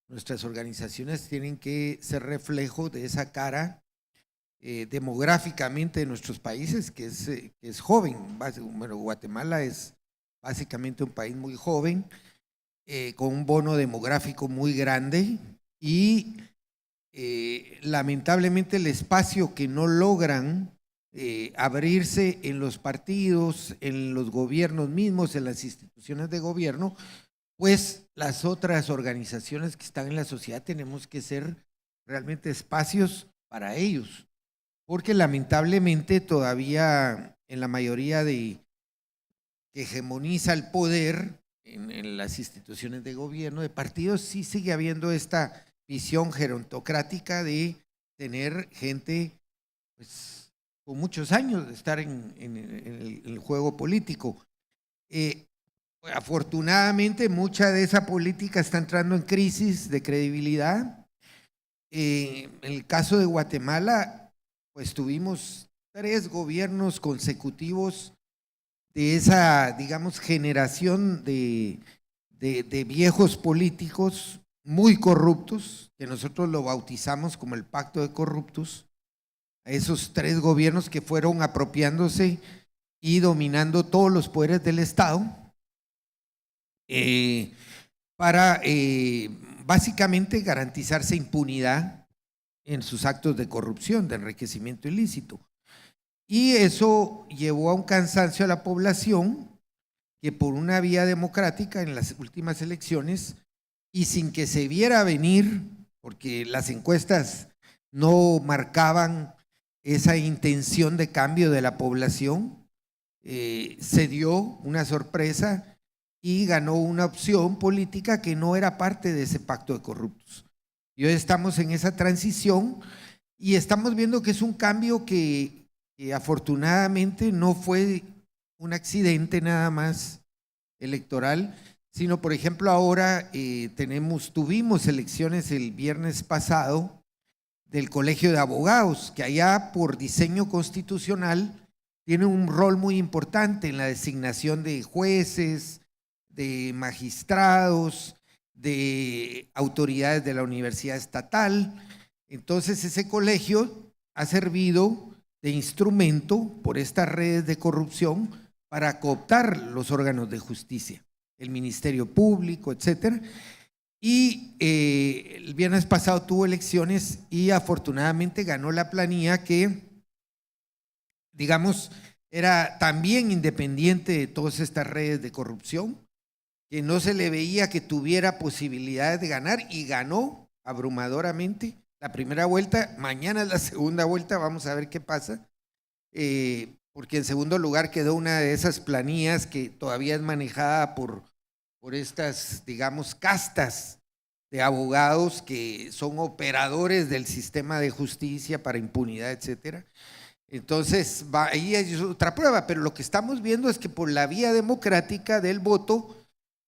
nuestras organizaciones tienen que ser reflejo de esa cara demográficamente de nuestros países, que es joven. Bueno, Guatemala es básicamente un país muy joven, con un bono demográfico muy grande y lamentablemente el espacio que no logran abrirse en los partidos, en los gobiernos mismos, en las instituciones de gobierno, pues las otras organizaciones que están en la sociedad tenemos que ser realmente espacios para ellos, porque lamentablemente todavía en la mayoría de que hegemoniza el poder en las instituciones de gobierno, de partidos, sí sigue habiendo esta visión gerontocrática de tener gente pues con muchos años de estar en el juego político. Afortunadamente mucha de esa política está entrando en crisis de credibilidad. En el caso de Guatemala, pues tuvimos 3 gobiernos consecutivos de esa, digamos, generación de viejos políticos muy corruptos, que nosotros lo bautizamos como el pacto de corruptos, a esos 3 gobiernos que fueron apropiándose y dominando todos los poderes del Estado para básicamente garantizarse impunidad en sus actos de corrupción, de enriquecimiento ilícito. Y eso llevó a un cansancio a la población que por una vía democrática en las últimas elecciones y sin que se viera venir, porque las encuestas no marcaban esa intención de cambio de la población, se dio una sorpresa y ganó una opción política que no era parte de ese pacto de corruptos. Y hoy estamos en esa transición y estamos viendo que es un cambio que afortunadamente no fue un accidente nada más electoral, sino por ejemplo ahora tuvimos elecciones el viernes pasado del Colegio de Abogados, que allá por diseño constitucional tiene un rol muy importante en la designación de jueces, de magistrados, de autoridades de la universidad estatal. Entonces ese colegio ha servido de instrumento por estas redes de corrupción para cooptar los órganos de justicia, el Ministerio Público, etcétera. Y el viernes pasado tuvo elecciones y afortunadamente ganó la planilla que, digamos, era también independiente de todas estas redes de corrupción, que no se le veía que tuviera posibilidades de ganar, y ganó abrumadoramente la primera vuelta. Mañana es la segunda vuelta, vamos a ver qué pasa, porque en segundo lugar quedó una de esas planillas que todavía es manejada por estas, digamos, castas de abogados que son operadores del sistema de justicia para impunidad, etcétera. Entonces, ahí es otra prueba, pero lo que estamos viendo es que por la vía democrática del voto,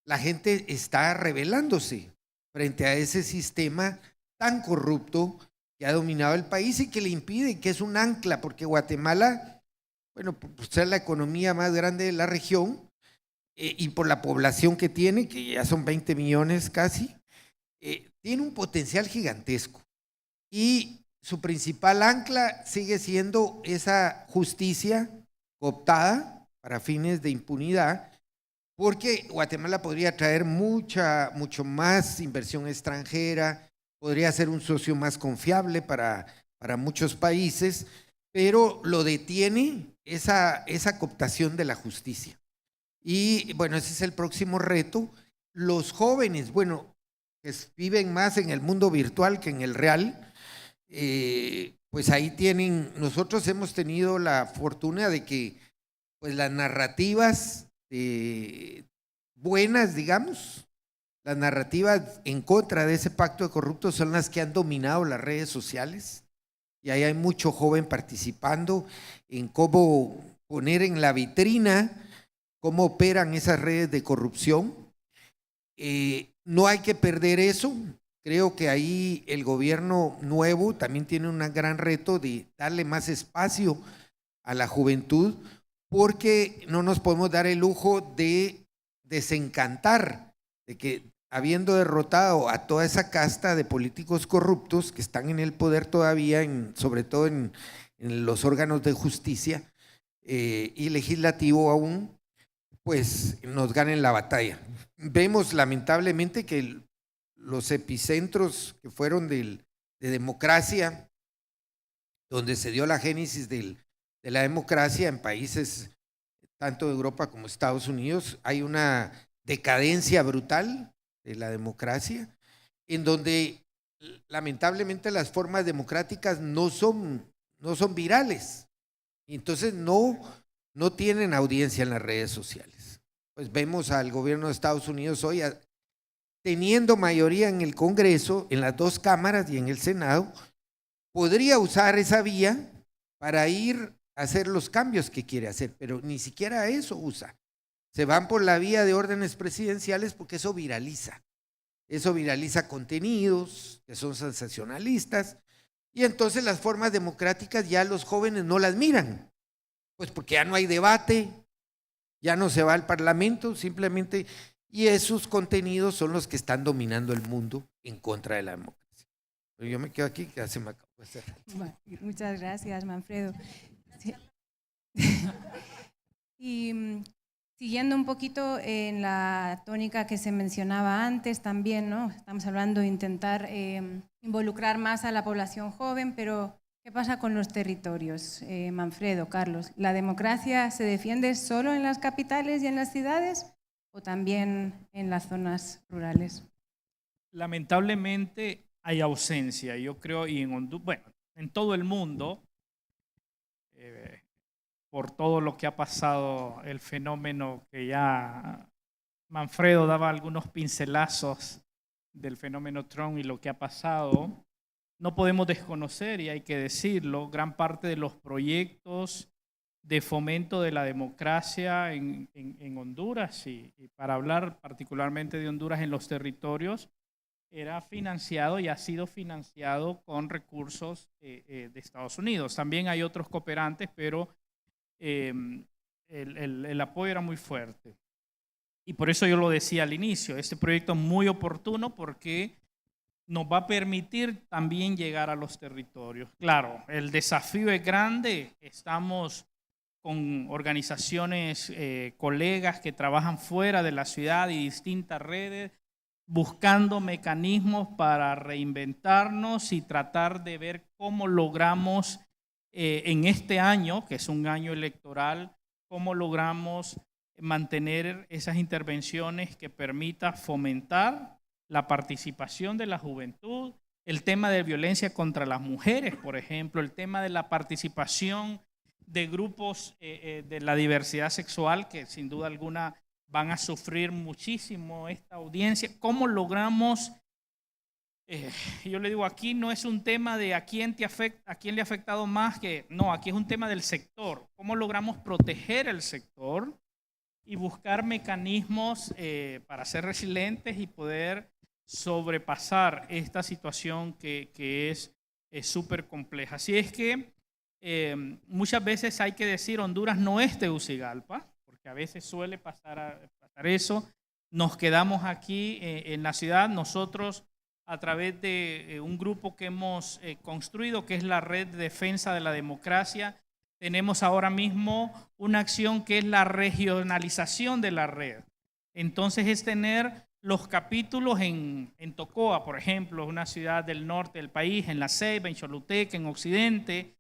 la gente está rebelándose frente a ese sistema tan corrupto que ha dominado el país y que le impide, que es un ancla, porque Guatemala, bueno, por ser la economía más grande de la región, y por la población que tiene, que ya son 20 millones casi, tiene un potencial gigantesco. Y su principal ancla sigue siendo esa justicia cooptada para fines de impunidad, porque Guatemala podría traer mucho más inversión extranjera, podría ser un socio más confiable para muchos países, pero lo detiene esa cooptación de la justicia. Y bueno, ese es el próximo reto. Los jóvenes, bueno, que viven más en el mundo virtual que en el real, pues ahí tienen, nosotros hemos tenido la fortuna de que pues las narrativas buenas, digamos, las narrativas en contra de ese pacto de corruptos son las que han dominado las redes sociales, y ahí hay mucho joven participando en cómo poner en la vitrina cómo operan esas redes de corrupción. No hay que perder eso. Creo que ahí el gobierno nuevo también tiene un gran reto de darle más espacio a la juventud, porque no nos podemos dar el lujo de desencantar de que, habiendo derrotado a toda esa casta de políticos corruptos que están en el poder todavía, sobre todo en los órganos de justicia y legislativo aún, pues nos ganen la batalla. Vemos lamentablemente que los epicentros que fueron de democracia, donde se dio la génesis de la democracia en países tanto de Europa como Estados Unidos, hay una decadencia brutal de la democracia, en donde lamentablemente las formas democráticas no son virales, y entonces no tienen audiencia en las redes sociales. Pues vemos al gobierno de Estados Unidos hoy teniendo mayoría en el Congreso, en las dos cámaras y en el Senado, podría usar esa vía para ir a hacer los cambios que quiere hacer, pero ni siquiera eso usa. Se van por la vía de órdenes presidenciales porque eso viraliza contenidos que son sensacionalistas, y entonces las formas democráticas ya los jóvenes no las miran, pues porque ya no hay debate, ya no se va al Parlamento, simplemente, y esos contenidos son los que están dominando el mundo en contra de la democracia. Pero yo me quedo aquí, que ya se me acabó de hacer. Muchas gracias, Manfredo. Sí. Y siguiendo un poquito en la tónica que se mencionaba antes también, ¿no? Estamos hablando de intentar involucrar más a la población joven, pero ¿qué pasa con los territorios? Manfredo, Carlos, ¿la democracia se defiende solo en las capitales y en las ciudades o también en las zonas rurales? Lamentablemente hay ausencia, yo creo, y en Honduras, bueno, en todo el mundo, por todo lo que ha pasado, el fenómeno que ya Manfredo daba algunos pincelazos del fenómeno Trump y lo que ha pasado, no podemos desconocer, y hay que decirlo, gran parte de los proyectos de fomento de la democracia en Honduras, y para hablar particularmente de Honduras en los territorios, era financiado y ha sido financiado con recursos de Estados Unidos. También hay otros cooperantes, pero el apoyo era muy fuerte. Y por eso yo lo decía al inicio, este proyecto es muy oportuno porque nos va a permitir también llegar a los territorios. Claro, el desafío es grande, estamos con organizaciones, colegas que trabajan fuera de la ciudad y distintas redes, buscando mecanismos para reinventarnos y tratar de ver cómo logramos en este año, que es un año electoral, cómo logramos mantener esas intervenciones que permitan fomentar la participación de la juventud, el tema de violencia contra las mujeres, por ejemplo, el tema de la participación de grupos de la diversidad sexual, que sin duda alguna van a sufrir muchísimo esta audiencia. ¿Cómo logramos? Yo le digo, aquí no es un tema de a quién le ha afectado más, no, aquí es un tema del sector. ¿Cómo logramos proteger el sector y buscar mecanismos para ser resilientes y poder sobrepasar esta situación que es súper compleja? Así es que muchas veces hay que decir, Honduras no es Tegucigalpa, porque a veces suele pasar eso. Nos quedamos aquí en la ciudad, nosotros a través de un grupo que hemos construido, que es la Red de Defensa de la Democracia. Tenemos ahora mismo una acción que es la regionalización de la red. Entonces es tener los capítulos en Tocoa, por ejemplo, una ciudad del norte del país, en La Ceiba, en Choluteca, en Occidente,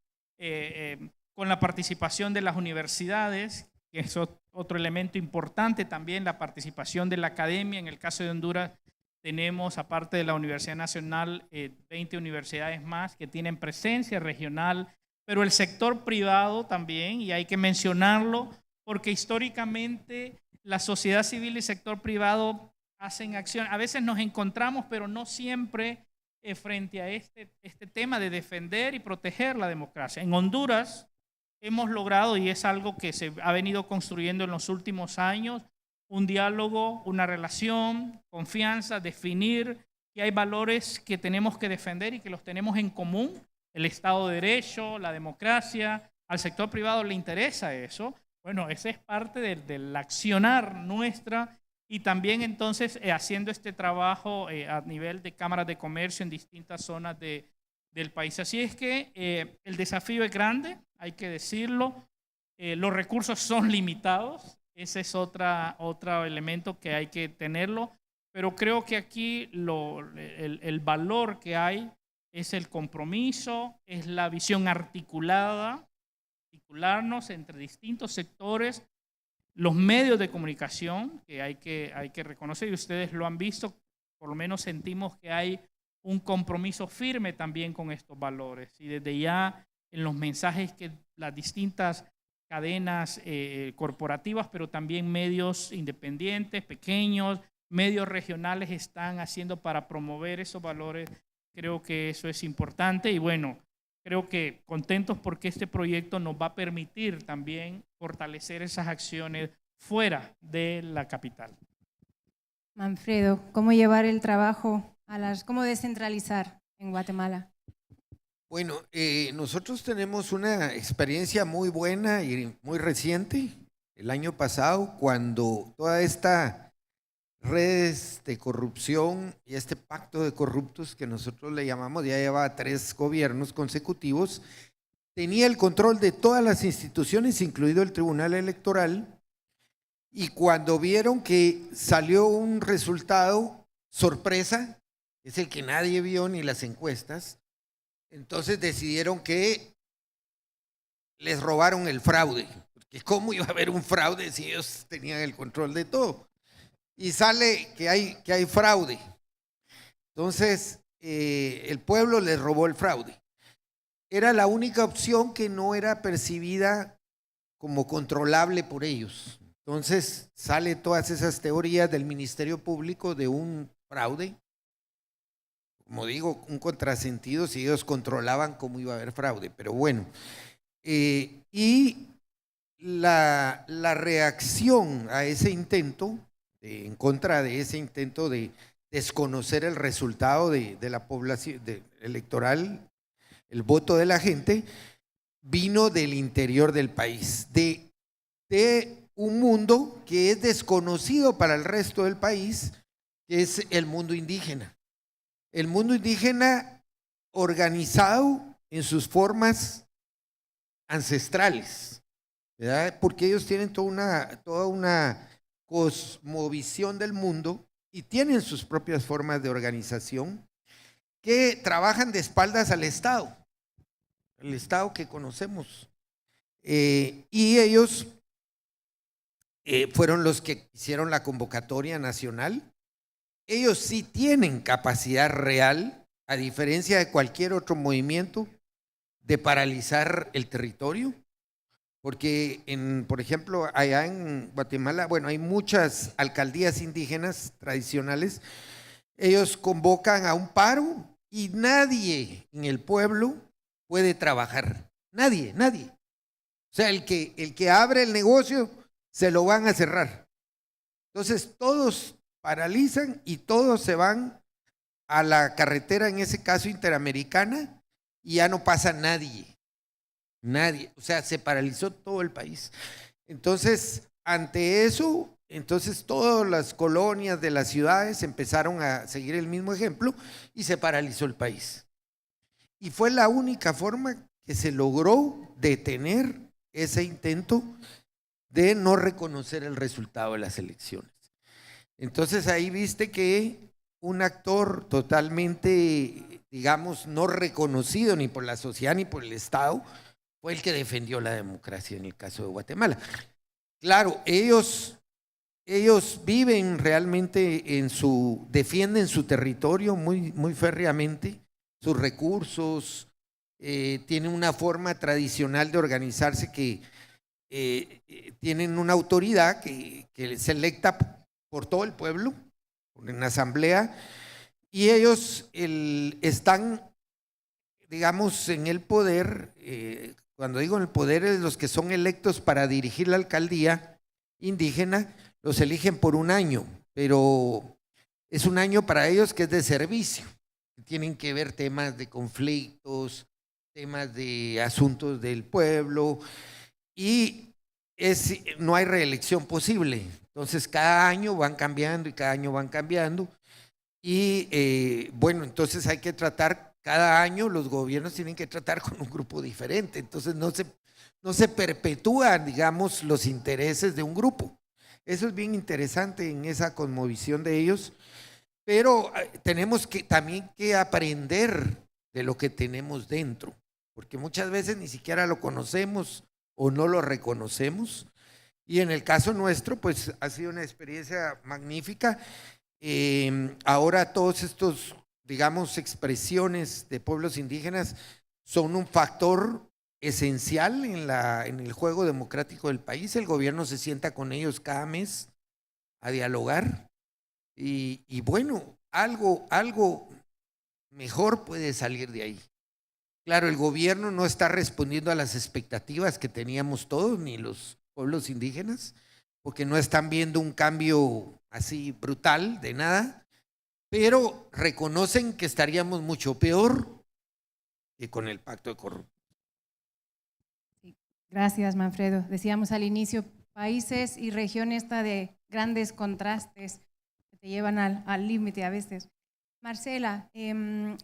con la participación de las universidades, que es otro elemento importante también, la participación de la academia. En el caso de Honduras tenemos, aparte de la Universidad Nacional, 20 universidades más que tienen presencia regional, pero el sector privado también, y hay que mencionarlo, porque históricamente la sociedad civil y el sector privado hacen acción. A veces nos encontramos, pero no siempre frente a este tema de defender y proteger la democracia. En Honduras hemos logrado, y es algo que se ha venido construyendo en los últimos años, un diálogo, una relación, confianza, definir que hay valores que tenemos que defender y que los tenemos en común. El Estado de Derecho, la democracia, al sector privado le interesa eso. Bueno, ese es parte del accionar nuestra, y también entonces haciendo este trabajo a nivel de cámaras de comercio en distintas zonas del país. Así es que el desafío es grande, hay que decirlo. Los recursos son limitados, ese es otro elemento que hay que tenerlo, pero creo que aquí el valor que hay es el compromiso, es la visión articularnos entre distintos sectores, los medios de comunicación que hay que reconocer, y ustedes lo han visto, por lo menos sentimos que hay un compromiso firme también con estos valores, y desde ya en los mensajes que las distintas cadenas corporativas, pero también medios independientes, pequeños, medios regionales están haciendo para promover esos valores. Creo que eso es importante, y bueno, creo que contentos porque este proyecto nos va a permitir también fortalecer esas acciones fuera de la capital. Manfredo, ¿cómo llevar el trabajo cómo descentralizar en Guatemala? Bueno, nosotros tenemos una experiencia muy buena y muy reciente. El año pasado, cuando toda esta redes de corrupción y este pacto de corruptos que nosotros le llamamos, ya lleva 3 gobiernos consecutivos, tenía el control de todas las instituciones, incluido el Tribunal Electoral, y cuando vieron que salió un resultado sorpresa, es el que nadie vio ni las encuestas, entonces decidieron que les robaron el fraude, porque ¿cómo iba a haber un fraude si ellos tenían el control de todo? Y sale que hay fraude. Entonces, el pueblo les robó el fraude. Era la única opción que no era percibida como controlable por ellos. Entonces, sale todas esas teorías del Ministerio Público de un fraude. Como digo, un contrasentido si ellos controlaban cómo iba a haber fraude. Pero bueno, y la reacción a ese intento, en contra de ese intento de desconocer el resultado de la población electoral, el voto de la gente, vino del interior del país, de un mundo que es desconocido para el resto del país, que es el mundo indígena. El mundo indígena organizado en sus formas ancestrales, ¿verdad? Porque ellos tienen toda una cosmovisión del mundo y tienen sus propias formas de organización que trabajan de espaldas al Estado, el Estado que conocemos. Y ellos fueron los que hicieron la convocatoria nacional. Ellos sí tienen capacidad real, a diferencia de cualquier otro movimiento, de paralizar el territorio. Porque, por ejemplo, allá en Guatemala, bueno, hay muchas alcaldías indígenas tradicionales. Ellos convocan a un paro y nadie en el pueblo puede trabajar. Nadie. O sea, el que abre el negocio se lo van a cerrar. Entonces, todos paralizan y todos se van a la carretera, en ese caso interamericana, y ya no pasa nadie. O sea, se paralizó todo el país. Entonces, ante eso, todas las colonias de las ciudades empezaron a seguir el mismo ejemplo y se paralizó el país. Y fue la única forma que se logró detener ese intento de no reconocer el resultado de las elecciones. Entonces, ahí viste que un actor totalmente, digamos, no reconocido ni por la sociedad ni por el Estado, fue el que defendió la democracia en el caso de Guatemala. Claro, ellos viven realmente defienden su territorio muy férreamente, sus recursos, tienen una forma tradicional de organizarse que tienen una autoridad que es electa por todo el pueblo, en la asamblea, y ellos están, digamos, en el poder. Cuando digo en el poder, es los que son electos para dirigir la alcaldía indígena, los eligen por un año, pero es un año para ellos que es de servicio. Tienen que ver temas de conflictos, temas de asuntos del pueblo, y no hay reelección posible. Entonces cada año van cambiando y bueno, entonces hay que tratar. Cada año los gobiernos tienen que tratar con un grupo diferente, entonces no se perpetúan, digamos, los intereses de un grupo. Eso es bien interesante en esa cosmovisión de ellos, pero tenemos también que aprender de lo que tenemos dentro, porque muchas veces ni siquiera lo conocemos o no lo reconocemos, y en el caso nuestro, pues ha sido una experiencia magnífica. Ahora todos estos, digamos, expresiones de pueblos indígenas son un factor esencial en el juego democrático del país. El gobierno se sienta con ellos cada mes a dialogar y bueno, algo mejor puede salir de ahí. Claro, el gobierno no está respondiendo a las expectativas que teníamos todos, ni los pueblos indígenas, porque no están viendo un cambio así brutal de nada, pero reconocen que estaríamos mucho peor que con el pacto de corrupción. Gracias, Manfredo. Decíamos al inicio, países y regiones de grandes contrastes que te llevan al límite a veces. Marcela,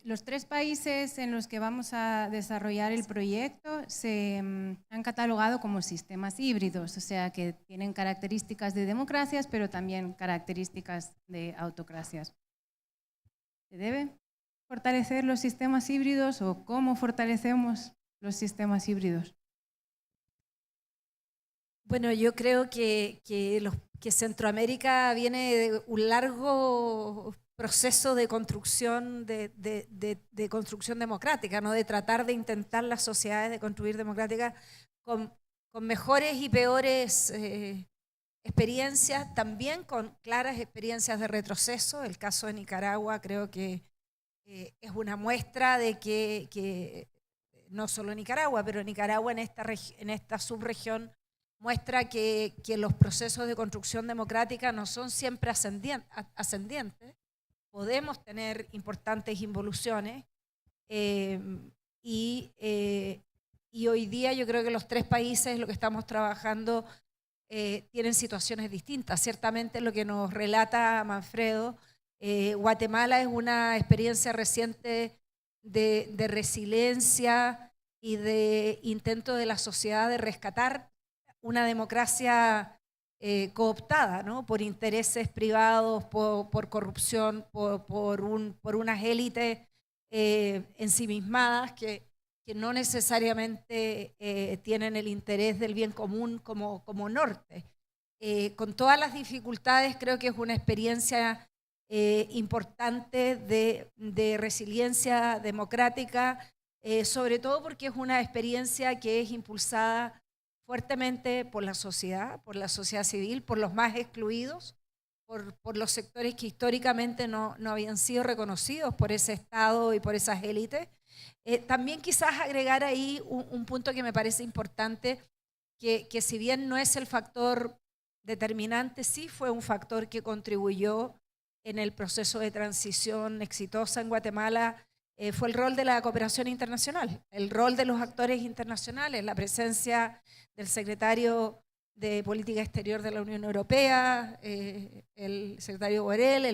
los 3 países en los que vamos a desarrollar el proyecto se han catalogado como sistemas híbridos, o sea que tienen características de democracias, pero también características de autocracias. ¿Se debe fortalecer los sistemas híbridos o cómo fortalecemos los sistemas híbridos? Bueno, yo creo que Centroamérica viene de un largo proceso de construcción de construcción democrática, ¿no? De tratar de intentar las sociedades de construir democráticas con mejores y peores experiencias, también con claras experiencias de retroceso. El caso de Nicaragua creo que es una muestra de que no solo Nicaragua, pero Nicaragua en esta subregión muestra que los procesos de construcción democrática no son siempre ascendientes. Podemos tener importantes involuciones y hoy día yo creo que los 3 países, lo que estamos trabajando, tienen situaciones distintas. Ciertamente lo que nos relata Manfredo, Guatemala es una experiencia reciente de resiliencia y de intento de la sociedad de rescatar una democracia cooptada, ¿no? Por intereses privados, por corrupción, por unas élites ensimismadas que no necesariamente tienen el interés del bien común como norte. Con todas las dificultades, creo que es una experiencia importante de resiliencia democrática, sobre todo porque es una experiencia que es impulsada fuertemente por la sociedad civil, por los más excluidos, por los sectores que históricamente no habían sido reconocidos por ese Estado y por esas élites. También quizás agregar ahí un punto que me parece importante, que si bien no es el factor determinante, sí fue un factor que contribuyó en el proceso de transición exitosa en Guatemala, fue el rol de la cooperación internacional, el rol de los actores internacionales, la presencia del secretario de Política Exterior de la Unión Europea, el secretario Borrell,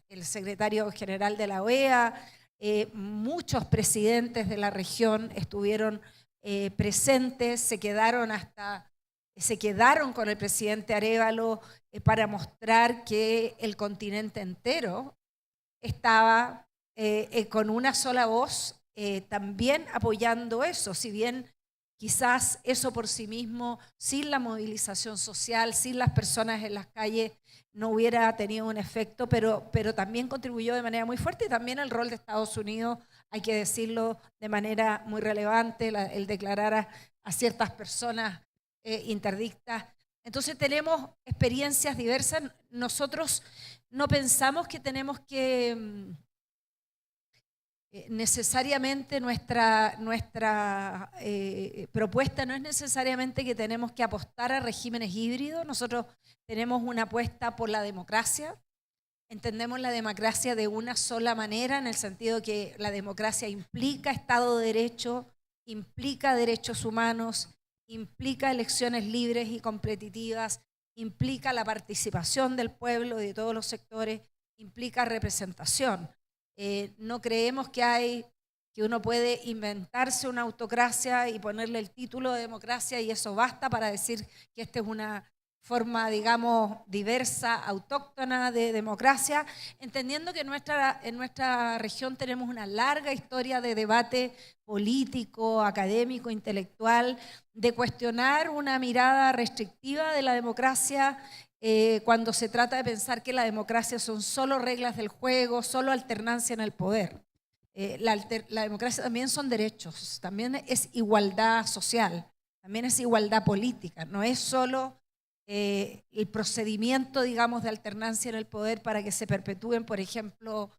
el secretario general de la OEA, muchos presidentes de la región estuvieron presentes, se quedaron con el presidente Arévalo para mostrar que el continente entero estaba con una sola voz también apoyando eso, si bien quizás eso por sí mismo, sin la movilización social, sin las personas en las calles, no hubiera tenido un efecto, pero también contribuyó de manera muy fuerte, y también el rol de Estados Unidos, hay que decirlo de manera muy relevante, el declarar a ciertas personas interdictas. Entonces tenemos experiencias diversas. Nosotros no pensamos que tenemos que necesariamente nuestra propuesta no es necesariamente que tenemos que apostar a regímenes híbridos. Nosotros tenemos una apuesta por la democracia. Entendemos la democracia de una sola manera, en el sentido que la democracia implica Estado de Derecho, implica derechos humanos, implica elecciones libres y competitivas, implica la participación del pueblo y de todos los sectores, implica representación. No creemos que uno puede inventarse una autocracia y ponerle el título de democracia y eso basta para decir que esta es una forma, digamos, diversa, autóctona de democracia, entendiendo que en nuestra región tenemos una larga historia de debate político, académico, intelectual, de cuestionar una mirada restrictiva de la democracia cuando se trata de pensar que la democracia son solo reglas del juego, solo alternancia en el poder. La democracia también son derechos, también es igualdad social, también es igualdad política, no es solo el procedimiento, digamos, de alternancia en el poder para que se perpetúen, por ejemplo,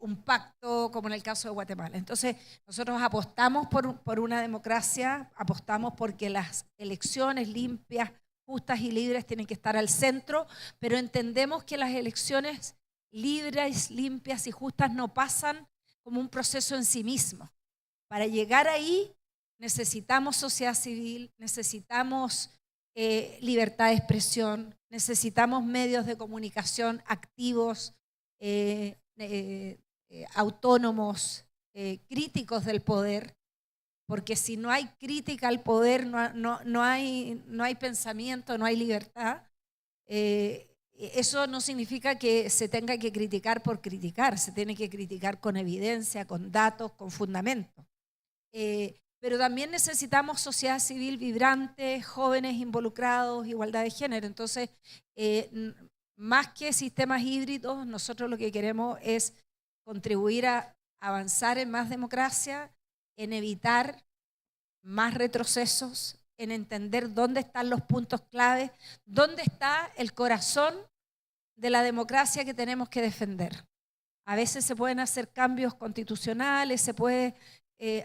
un pacto como en el caso de Guatemala. Entonces, nosotros apostamos por una democracia, apostamos porque las elecciones limpias, justas y libres tienen que estar al centro, pero entendemos que las elecciones libres, limpias y justas no pasan como un proceso en sí mismo. Para llegar ahí necesitamos sociedad civil, necesitamos libertad de expresión, necesitamos medios de comunicación activos, autónomos, críticos del poder, porque si no hay crítica al poder, no hay pensamiento, no hay libertad. Eso no significa que se tenga que criticar por criticar, se tiene que criticar con evidencia, con datos, con fundamento. Pero también necesitamos sociedad civil vibrante, jóvenes involucrados, igualdad de género. Entonces, más que sistemas híbridos, nosotros lo que queremos es contribuir a avanzar en más democracia, en evitar más retrocesos, en entender dónde están los puntos claves, dónde está el corazón de la democracia que tenemos que defender. A veces se pueden hacer cambios constitucionales, se puede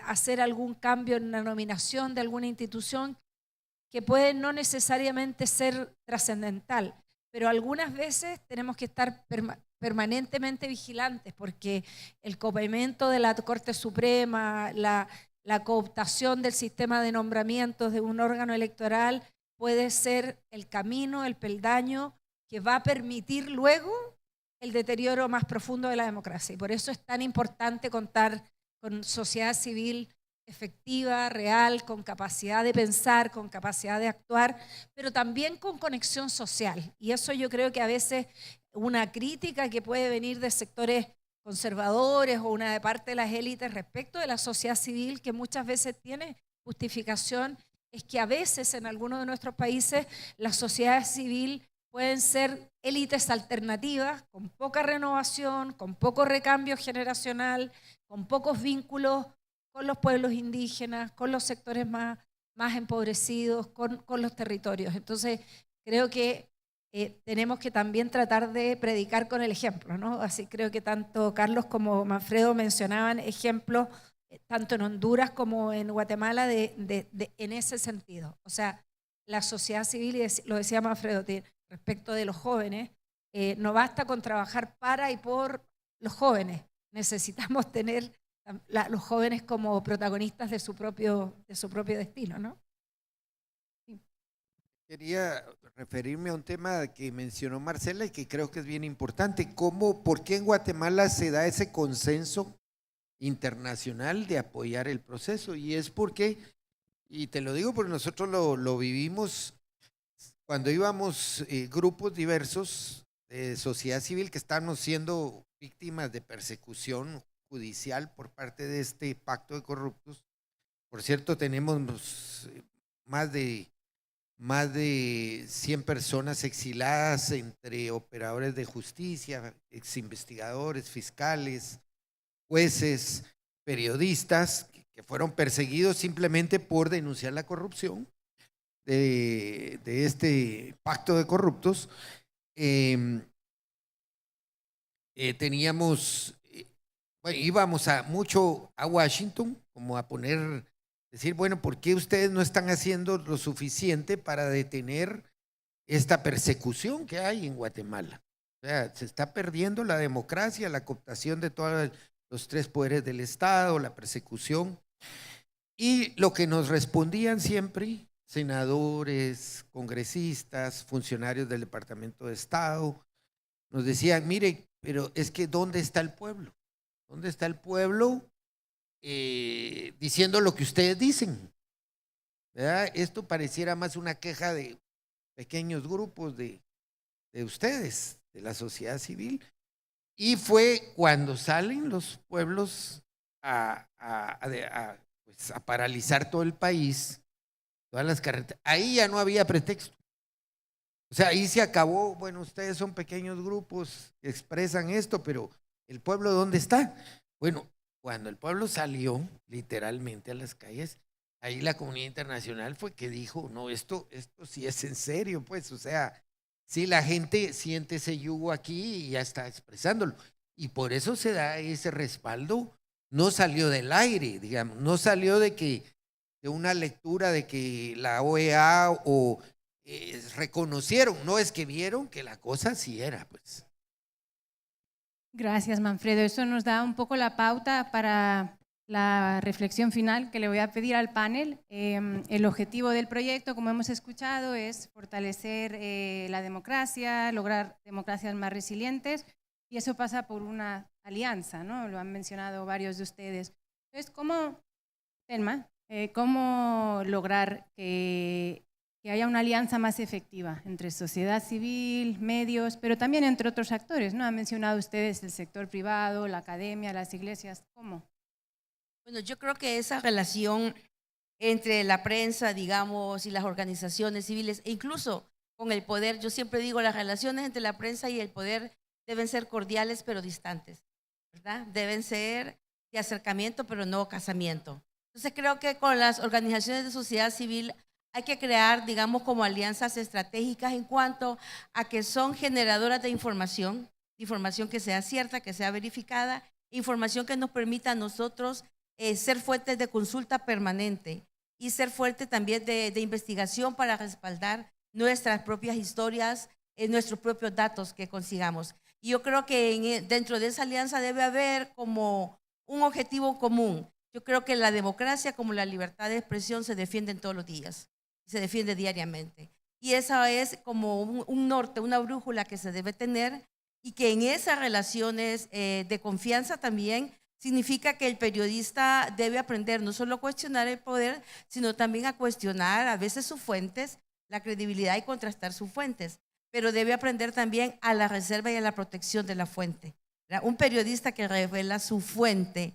hacer algún cambio en la nominación de alguna institución que puede no necesariamente ser trascendental, pero algunas veces tenemos que estar permanentemente vigilantes porque el copamiento de la Corte Suprema, la cooptación del sistema de nombramientos de un órgano electoral puede ser el camino, el peldaño que va a permitir luego el deterioro más profundo de la democracia. Y por eso es tan importante contar con sociedad civil efectiva, real, con capacidad de pensar, con capacidad de actuar, pero también con conexión social. Y eso yo creo que a veces una crítica que puede venir de sectores conservadores o una de parte de las élites respecto de la sociedad civil, que muchas veces tiene justificación, es que a veces en algunos de nuestros países la sociedad civil pueden ser élites alternativas, con poca renovación, con poco recambio generacional, con pocos vínculos con los pueblos indígenas, con los sectores más empobrecidos, con los territorios. Entonces, creo que tenemos que también tratar de predicar con el ejemplo, ¿no? Así creo que tanto Carlos como Manfredo mencionaban ejemplos, tanto en Honduras como en Guatemala, en ese sentido. O sea, la sociedad civil, y lo decía Manfredo, respecto de los jóvenes, no basta con trabajar para y por los jóvenes, necesitamos tener los jóvenes como protagonistas de su propio destino, ¿no? Sí. Quería referirme a un tema que mencionó Marcela y que creo que es bien importante. ¿Por qué en Guatemala se da ese consenso internacional de apoyar el proceso? Y es porque, y te lo digo porque nosotros lo vivimos cuando íbamos grupos diversos de sociedad civil que estábamos siendo víctimas de persecución judicial por parte de este pacto de corruptos. Por cierto, tenemos más de 100 personas exiladas entre operadores de justicia, exinvestigadores, fiscales, jueces, periodistas que fueron perseguidos simplemente por denunciar la corrupción de este pacto de corruptos. Íbamos mucho a Washington, como a decir, bueno, ¿por qué ustedes no están haciendo lo suficiente para detener esta persecución que hay en Guatemala? O sea, se está perdiendo la democracia, la cooptación de todos los tres poderes del Estado, la persecución. Y lo que nos respondían siempre, senadores, congresistas, funcionarios del Departamento de Estado, nos decían, mire, pero es que ¿dónde está el pueblo? ¿Dónde está el pueblo diciendo lo que ustedes dicen? ¿Verdad? Esto pareciera más una queja de pequeños grupos de ustedes, de la sociedad civil. Y fue cuando salen los pueblos a paralizar todo el país, todas las carreteras. Ahí ya no había pretexto. O sea, ahí se acabó, bueno, ustedes son pequeños grupos que expresan esto, pero ¿el pueblo dónde está? Bueno, cuando el pueblo salió literalmente a las calles, ahí la comunidad internacional fue que dijo, no, esto sí es en serio, pues, o sea, sí, la gente siente ese yugo aquí y ya está expresándolo. Y por eso se da ese respaldo, no salió del aire, digamos, no salió de una lectura de que la OEA o reconocieron, no, es que vieron que la cosa sí era, pues. Gracias, Manfredo. Eso nos da un poco la pauta para la reflexión final que le voy a pedir al panel. El objetivo del proyecto, como hemos escuchado, es fortalecer la democracia, lograr democracias más resilientes, y eso pasa por una alianza, ¿no? Lo han mencionado varios de ustedes. Entonces, ¿cómo lograr que haya una alianza más efectiva entre sociedad civil, medios, pero también entre otros actores, ¿no? Han mencionado ustedes el sector privado, la academia, las iglesias. ¿Cómo? Bueno, yo creo que esa relación entre la prensa, digamos, y las organizaciones civiles, e incluso con el poder, yo siempre digo, las relaciones entre la prensa y el poder deben ser cordiales pero distantes, ¿verdad? Deben ser de acercamiento pero no casamiento. Entonces creo que con las organizaciones de sociedad civil hay que crear, digamos, como alianzas estratégicas en cuanto a que son generadoras de información que sea cierta, que sea verificada, información que nos permita a nosotros ser fuentes de consulta permanente y ser fuentes también de investigación para respaldar nuestras propias historias, nuestros propios datos que consigamos. Y yo creo que dentro de esa alianza debe haber como un objetivo común. Yo creo que la democracia como la libertad de expresión se defienden todos los días, se defiende diariamente. Y esa es como un norte, una brújula que se debe tener, y que en esas relaciones de confianza también significa que el periodista debe aprender no solo a cuestionar el poder, sino también a cuestionar a veces sus fuentes, la credibilidad y contrastar sus fuentes, pero debe aprender también a la reserva y a la protección de la fuente. Un periodista que revela su fuente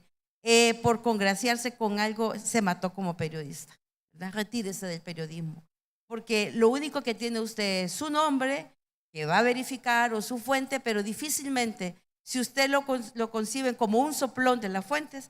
por congraciarse con algo se mató como periodista. Retírese del periodismo, porque lo único que tiene usted es su nombre, que va a verificar, o su fuente, pero difícilmente, si usted lo concibe como un soplón de las fuentes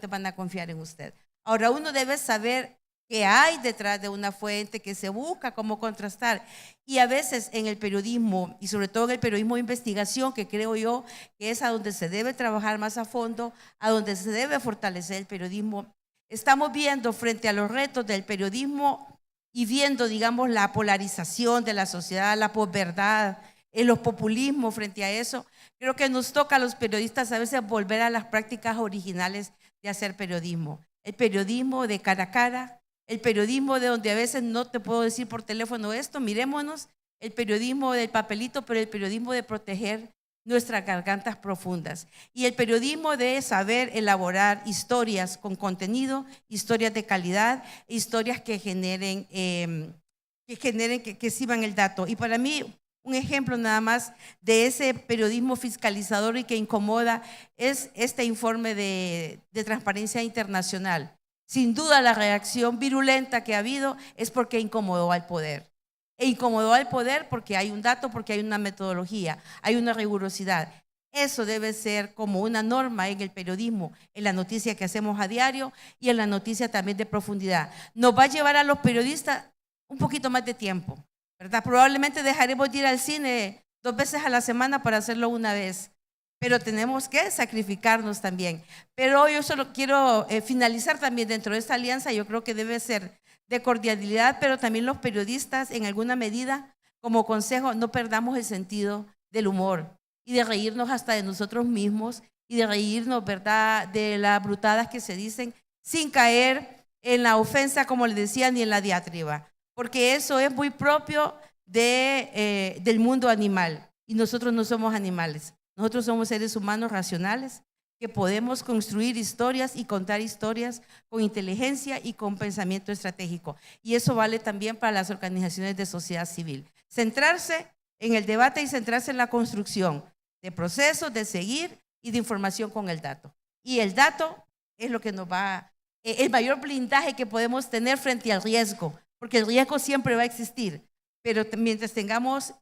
van a confiar en usted. Ahora, uno debe saber qué hay detrás de una fuente, que se busca, cómo contrastar. Y a veces en el periodismo, y sobre todo en el periodismo de investigación, que creo yo que es a donde se debe trabajar más a fondo, a donde se debe fortalecer el periodismo, estamos viendo frente a los retos del periodismo y viendo, digamos, la polarización de la sociedad, la posverdad, los populismos frente a eso. Creo que nos toca a los periodistas a veces volver a las prácticas originales de hacer periodismo. El periodismo de cara a cara, el periodismo de donde a veces no te puedo decir por teléfono esto, mirémonos, el periodismo del papelito, pero el periodismo de proteger nuestras gargantas profundas. Y el periodismo de saber elaborar historias con contenido, historias de calidad, historias que generen, que sirvan el dato. Y para mí, un ejemplo nada más de ese periodismo fiscalizador y que incomoda es este informe de Transparencia Internacional. Sin duda la reacción virulenta que ha habido es porque incomodó al poder. E incomodó al poder porque hay un dato, porque hay una metodología, hay una rigurosidad. Eso debe ser como una norma en el periodismo, en la noticia que hacemos a diario y en la noticia también de profundidad. Nos va a llevar a los periodistas un poquito más de tiempo, ¿verdad? Probablemente dejaremos de ir al cine 2 veces a la semana para hacerlo una vez, pero tenemos que sacrificarnos también. Pero yo solo quiero finalizar también dentro de esta alianza. Yo creo que debe ser de cordialidad, pero también los periodistas en alguna medida, como consejo, no perdamos el sentido del humor y de reírnos hasta de nosotros mismos y de reírnos, ¿verdad?, de las brutadas que se dicen sin caer en la ofensa, como les decía, ni en la diatriba, porque eso es muy propio del mundo animal y nosotros no somos animales. Nosotros somos seres humanos racionales que podemos construir historias y contar historias con inteligencia y con pensamiento estratégico. Y eso vale también para las organizaciones de sociedad civil. Centrarse en el debate y centrarse en la construcción de procesos, de seguir y de información con el dato. Y el dato es lo que nos va, el mayor blindaje que podemos tener frente al riesgo, porque el riesgo siempre va a existir. Pero mientras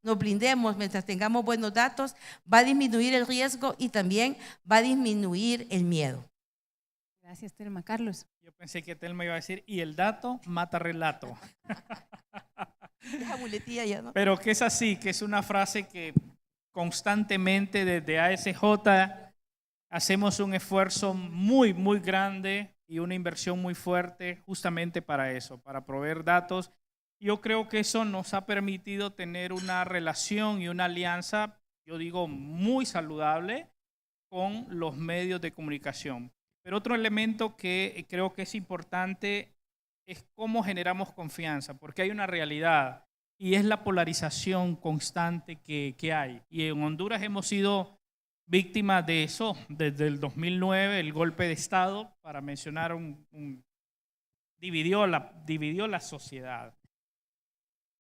nos blindemos, mientras tengamos buenos datos, va a disminuir el riesgo y también va a disminuir el miedo. Gracias, Telma. Carlos. Yo pensé que Telma iba a decir, y el dato mata relato. Esa muletilla ya, ¿no? Pero que es así, que es una frase que constantemente desde ASJ hacemos un esfuerzo muy, muy grande y una inversión muy fuerte justamente para eso, para proveer datos. Yo creo que eso nos ha permitido tener una relación y una alianza, yo digo, muy saludable con los medios de comunicación. Pero otro elemento que creo que es importante es cómo generamos confianza, porque hay una realidad y es la polarización constante que hay. Y en Honduras hemos sido víctimas de eso desde el 2009, el golpe de Estado, para mencionar dividió la sociedad.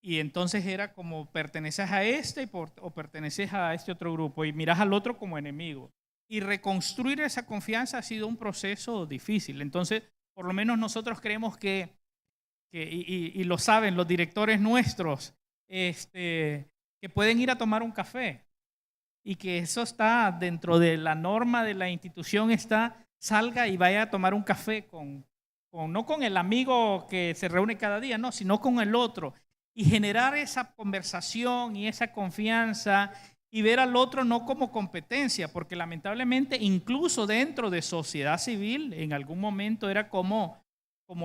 Y entonces era como perteneces a este o perteneces a este otro grupo y miras al otro como enemigo. Y reconstruir esa confianza ha sido un proceso difícil. Entonces, por lo menos nosotros creemos y lo saben los directores nuestros, que pueden ir a tomar un café y que eso está dentro de la norma de la institución, salga y vaya a tomar un café no con el amigo que se reúne cada día, no, sino con el otro. Y generar esa conversación y esa confianza y ver al otro no como competencia, porque lamentablemente incluso dentro de sociedad civil en algún momento era como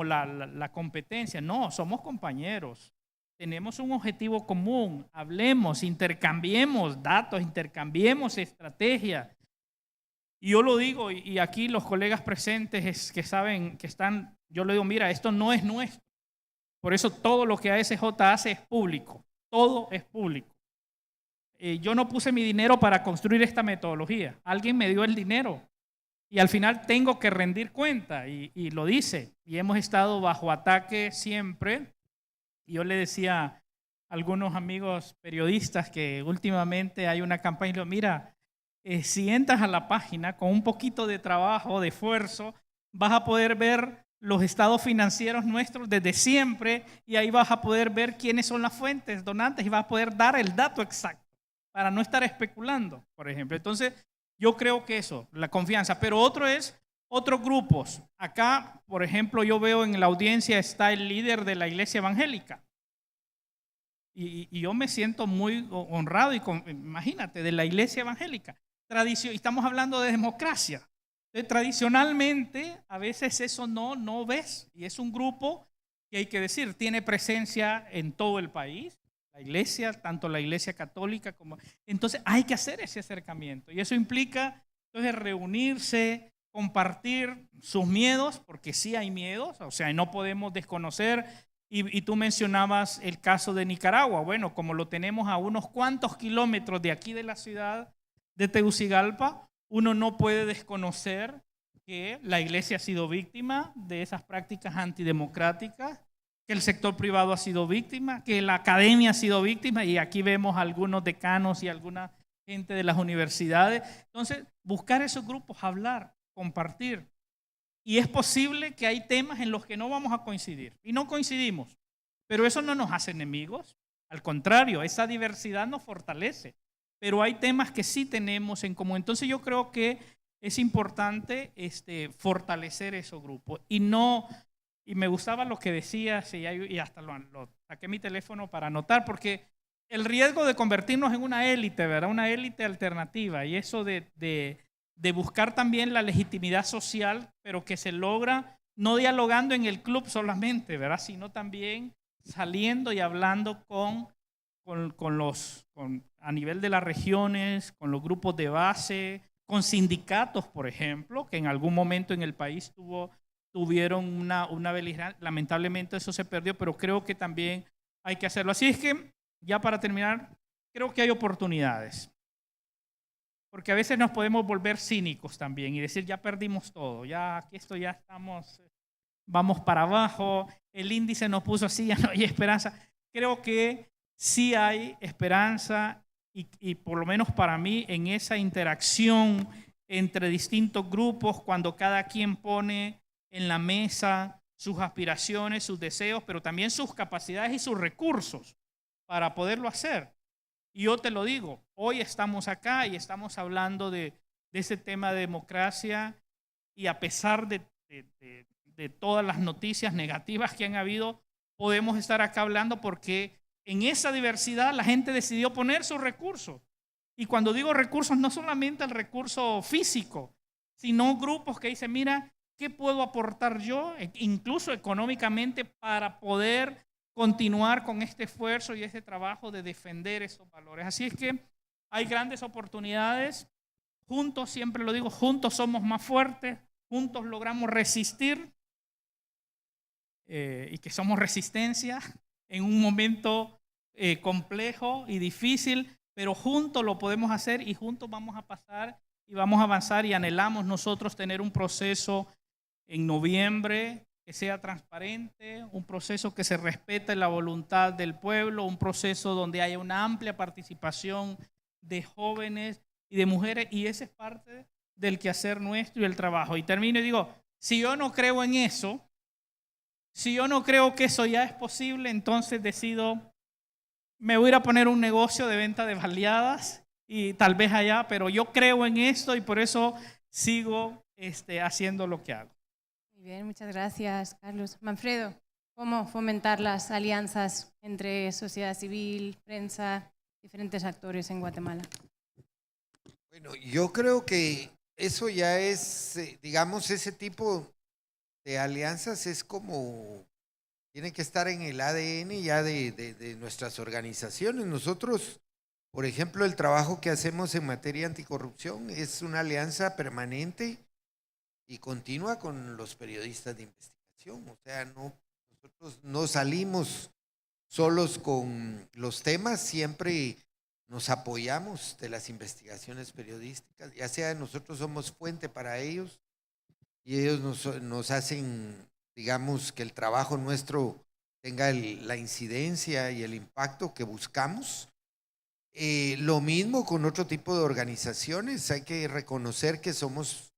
la competencia. No, somos compañeros, tenemos un objetivo común, hablemos, intercambiemos datos, intercambiemos estrategias. Y yo lo digo, y aquí los colegas presentes que saben que están, yo le digo, mira, esto no es nuestro. Por eso todo lo que ASJ hace es público, todo es público. Yo no puse mi dinero para construir esta metodología, alguien me dio el dinero y al final tengo que rendir cuenta, y lo dice, y hemos estado bajo ataque siempre. Yo le decía a algunos amigos periodistas que últimamente hay una campaña, y digo, mira, si entras a la página con un poquito de trabajo, de esfuerzo, vas a poder ver los estados financieros nuestros desde siempre, y ahí vas a poder ver quiénes son las fuentes donantes y vas a poder dar el dato exacto para no estar especulando, por ejemplo. Entonces, yo creo que eso, la confianza. Pero otros grupos. Acá, por ejemplo, yo veo en la audiencia está el líder de la iglesia evangélica. Y yo me siento muy honrado, imagínate, de la iglesia evangélica. Estamos hablando de democracia. Entonces, tradicionalmente, a veces eso no ves. Y es un grupo que hay que decir, tiene presencia en todo el país. La iglesia, tanto la iglesia católica como... Entonces hay que hacer ese acercamiento. Y eso implica, entonces, reunirse, compartir sus miedos, porque sí hay miedos, o sea, no podemos desconocer. Y tú mencionabas el caso de Nicaragua. Bueno, como lo tenemos a unos cuantos kilómetros de aquí de la ciudad de Tegucigalpa, uno no puede desconocer que la iglesia ha sido víctima de esas prácticas antidemocráticas, que el sector privado ha sido víctima, que la academia ha sido víctima, y aquí vemos algunos decanos y alguna gente de las universidades. Entonces, buscar esos grupos, hablar, compartir. Y es posible que hay temas en los que no vamos a coincidir, y no coincidimos, pero eso no nos hace enemigos. Al contrario, esa diversidad nos fortalece, pero hay temas que sí tenemos en común. Entonces, yo creo que es importante fortalecer esos grupos y no... Y me gustaba lo que decías, y hasta lo saqué mi teléfono para anotar, porque el riesgo de convertirnos en una élite, ¿verdad? Una élite alternativa, y eso de buscar también la legitimidad social, pero que se logra no dialogando en el club solamente, ¿verdad? Sino también saliendo y hablando a nivel de las regiones, con los grupos de base, con sindicatos, por ejemplo, que en algún momento en el país tuvieron una beligerancia. Lamentablemente eso se perdió, pero creo que también hay que hacerlo. Así es que, ya para terminar, creo que hay oportunidades. Porque a veces nos podemos volver cínicos también y decir, ya perdimos todo, ya aquí vamos para abajo, el índice nos puso así, ya no hay esperanza. Creo que sí hay esperanza y por lo menos para mí en esa interacción entre distintos grupos, cuando cada quien pone en la mesa sus aspiraciones, sus deseos, pero también sus capacidades y sus recursos para poderlo hacer. Y yo te lo digo, hoy estamos acá y estamos hablando de ese tema de democracia, y a pesar de todas las noticias negativas que han habido, podemos estar acá hablando porque en esa diversidad la gente decidió poner sus recursos. Y cuando digo recursos, no solamente el recurso físico, sino grupos que dicen, mira, ¿qué puedo aportar yo, incluso económicamente, para poder continuar con este esfuerzo y este trabajo de defender esos valores? Así es que hay grandes oportunidades. Juntos, siempre lo digo, juntos somos más fuertes, juntos logramos resistir, y que somos resistencia en un momento complejo y difícil, pero juntos lo podemos hacer y juntos vamos a pasar y vamos a avanzar, y anhelamos nosotros tener un proceso en noviembre que sea transparente, un proceso que se respete la voluntad del pueblo, un proceso donde haya una amplia participación de jóvenes y de mujeres, y esa es parte del quehacer nuestro y el trabajo. Y termino y digo, si yo no creo en eso, si yo no creo que eso ya es posible, entonces decido, me voy a ir a poner un negocio de venta de baleadas y tal vez allá, pero yo creo en esto y por eso sigo haciendo lo que hago. Muy bien, muchas gracias, Carlos. Manfredo, ¿cómo fomentar las alianzas entre sociedad civil, prensa, diferentes actores en Guatemala? Bueno, yo creo que eso ya es, digamos, ese tipo de alianzas es como, tiene que estar en el ADN ya de nuestras organizaciones. Nosotros, por ejemplo, el trabajo que hacemos en materia anticorrupción es una alianza permanente y continua con los periodistas de investigación. O sea, nosotros no salimos solos con los temas, siempre nos apoyamos de las investigaciones periodísticas, ya sea nosotros somos fuente para ellos y ellos nos hacen, digamos, que el trabajo nuestro tenga la incidencia y el impacto que buscamos. Lo mismo con otro tipo de organizaciones, hay que reconocer que somos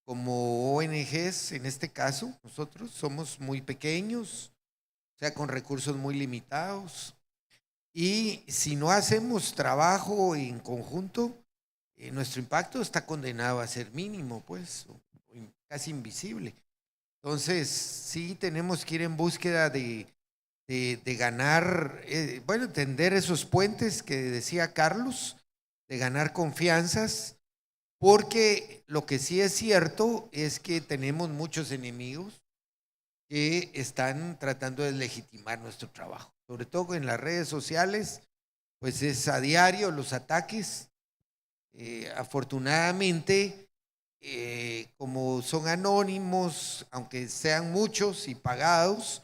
como ONGs, en este caso, nosotros somos muy pequeños, o sea, con recursos muy limitados. Y si no hacemos trabajo en conjunto, nuestro impacto está condenado a ser mínimo, pues, o casi invisible. Entonces, sí tenemos que ir en búsqueda de ganar, bueno, tender esos puentes que decía Carlos, de ganar confianzas, porque lo que sí es cierto es que tenemos muchos enemigos que están tratando de legitimar nuestro trabajo, sobre todo en las redes sociales, pues es a diario los ataques. Afortunadamente, como son anónimos, aunque sean muchos y pagados,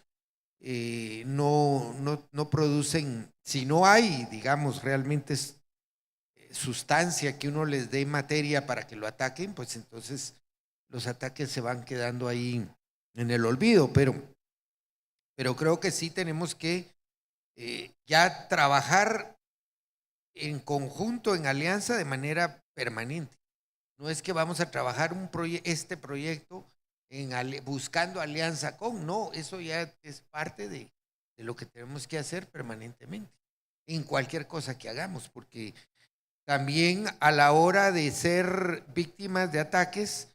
no producen, si no hay, digamos, realmente sustancia que uno les dé materia para que lo ataquen, pues entonces los ataques se van quedando ahí en el olvido, pero creo que sí tenemos que ya trabajar en conjunto, en alianza, de manera permanente. No es que vamos a trabajar este proyecto buscando alianza con, no, eso ya es parte de lo que tenemos que hacer permanentemente, en cualquier cosa que hagamos, porque también a la hora de ser víctimas de ataques,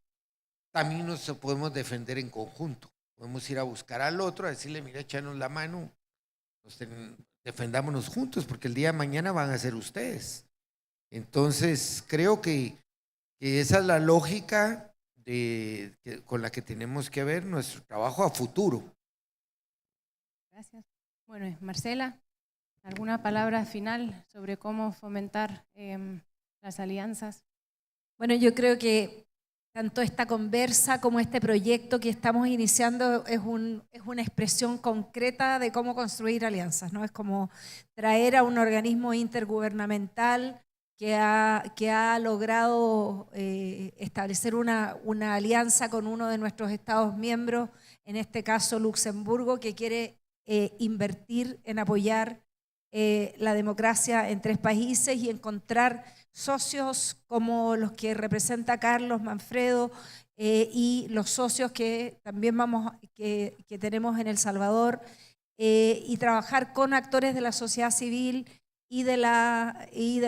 también nos podemos defender en conjunto. Podemos ir a buscar al otro, a decirle, mira, échanos la mano, defendámonos juntos, porque el día de mañana van a ser ustedes. Entonces, creo que esa es la lógica con la que tenemos que ver nuestro trabajo a futuro. Gracias. Bueno, Marcela, ¿alguna palabra final sobre cómo fomentar las alianzas? Bueno, yo creo que tanto esta conversa como este proyecto que estamos iniciando es una expresión concreta de cómo construir alianzas, ¿no? Es como traer a un organismo intergubernamental que ha logrado establecer una alianza con uno de nuestros Estados miembros, en este caso Luxemburgo, que quiere invertir en apoyar la democracia en 3 países y encontrar socios como los que representa Carlos Manfredo y los socios que también que tenemos en El Salvador, y trabajar con actores de la sociedad civil y de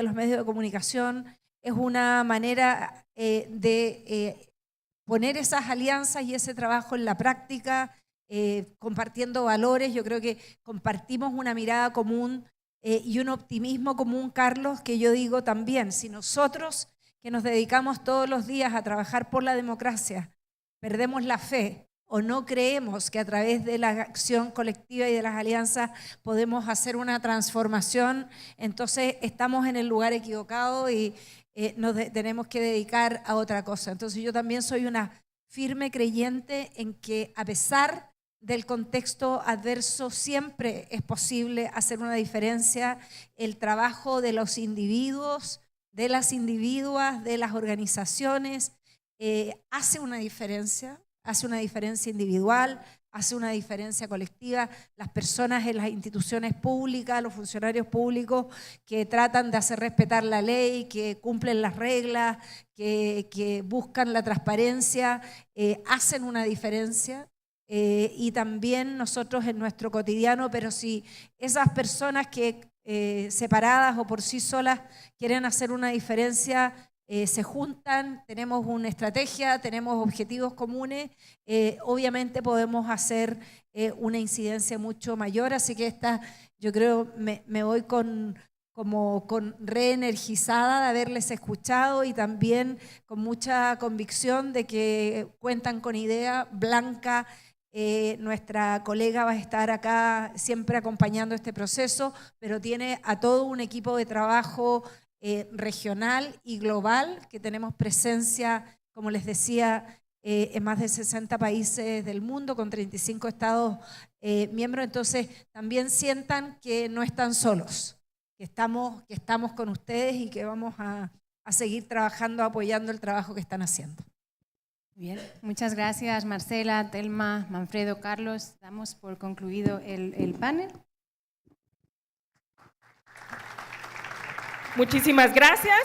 los medios de comunicación. Es una manera de poner esas alianzas y ese trabajo en la práctica, compartiendo valores. Yo creo que compartimos una mirada común y un optimismo común, Carlos, que yo digo también, si nosotros que nos dedicamos todos los días a trabajar por la democracia perdemos la fe o no creemos que a través de la acción colectiva y de las alianzas podemos hacer una transformación, entonces estamos en el lugar equivocado y tenemos que dedicar a otra cosa. Entonces yo también soy una firme creyente en que a pesar del contexto adverso siempre es posible hacer una diferencia. El trabajo de los individuos, de las individuas, de las organizaciones hace una diferencia individual, hace una diferencia colectiva. Las personas en las instituciones públicas, los funcionarios públicos que tratan de hacer respetar la ley, que cumplen las reglas, que buscan la transparencia, hacen una diferencia. Y también nosotros en nuestro cotidiano, pero si esas personas que separadas o por sí solas quieren hacer una diferencia, se juntan, tenemos una estrategia, tenemos objetivos comunes, obviamente podemos hacer una incidencia mucho mayor. Así que yo creo me voy con reenergizada de haberles escuchado y también con mucha convicción de que cuentan con idea. Blanca, nuestra colega, va a estar acá siempre acompañando este proceso, pero tiene a todo un equipo de trabajo regional y global, que tenemos presencia, como les decía, en más de 60 países del mundo, con 35 estados miembros. Entonces también sientan que no están solos, estamos con ustedes y que vamos a seguir trabajando, apoyando el trabajo que están haciendo. Bien, muchas gracias Marcela, Telma, Manfredo, Carlos. Damos por concluido el panel. Muchísimas gracias.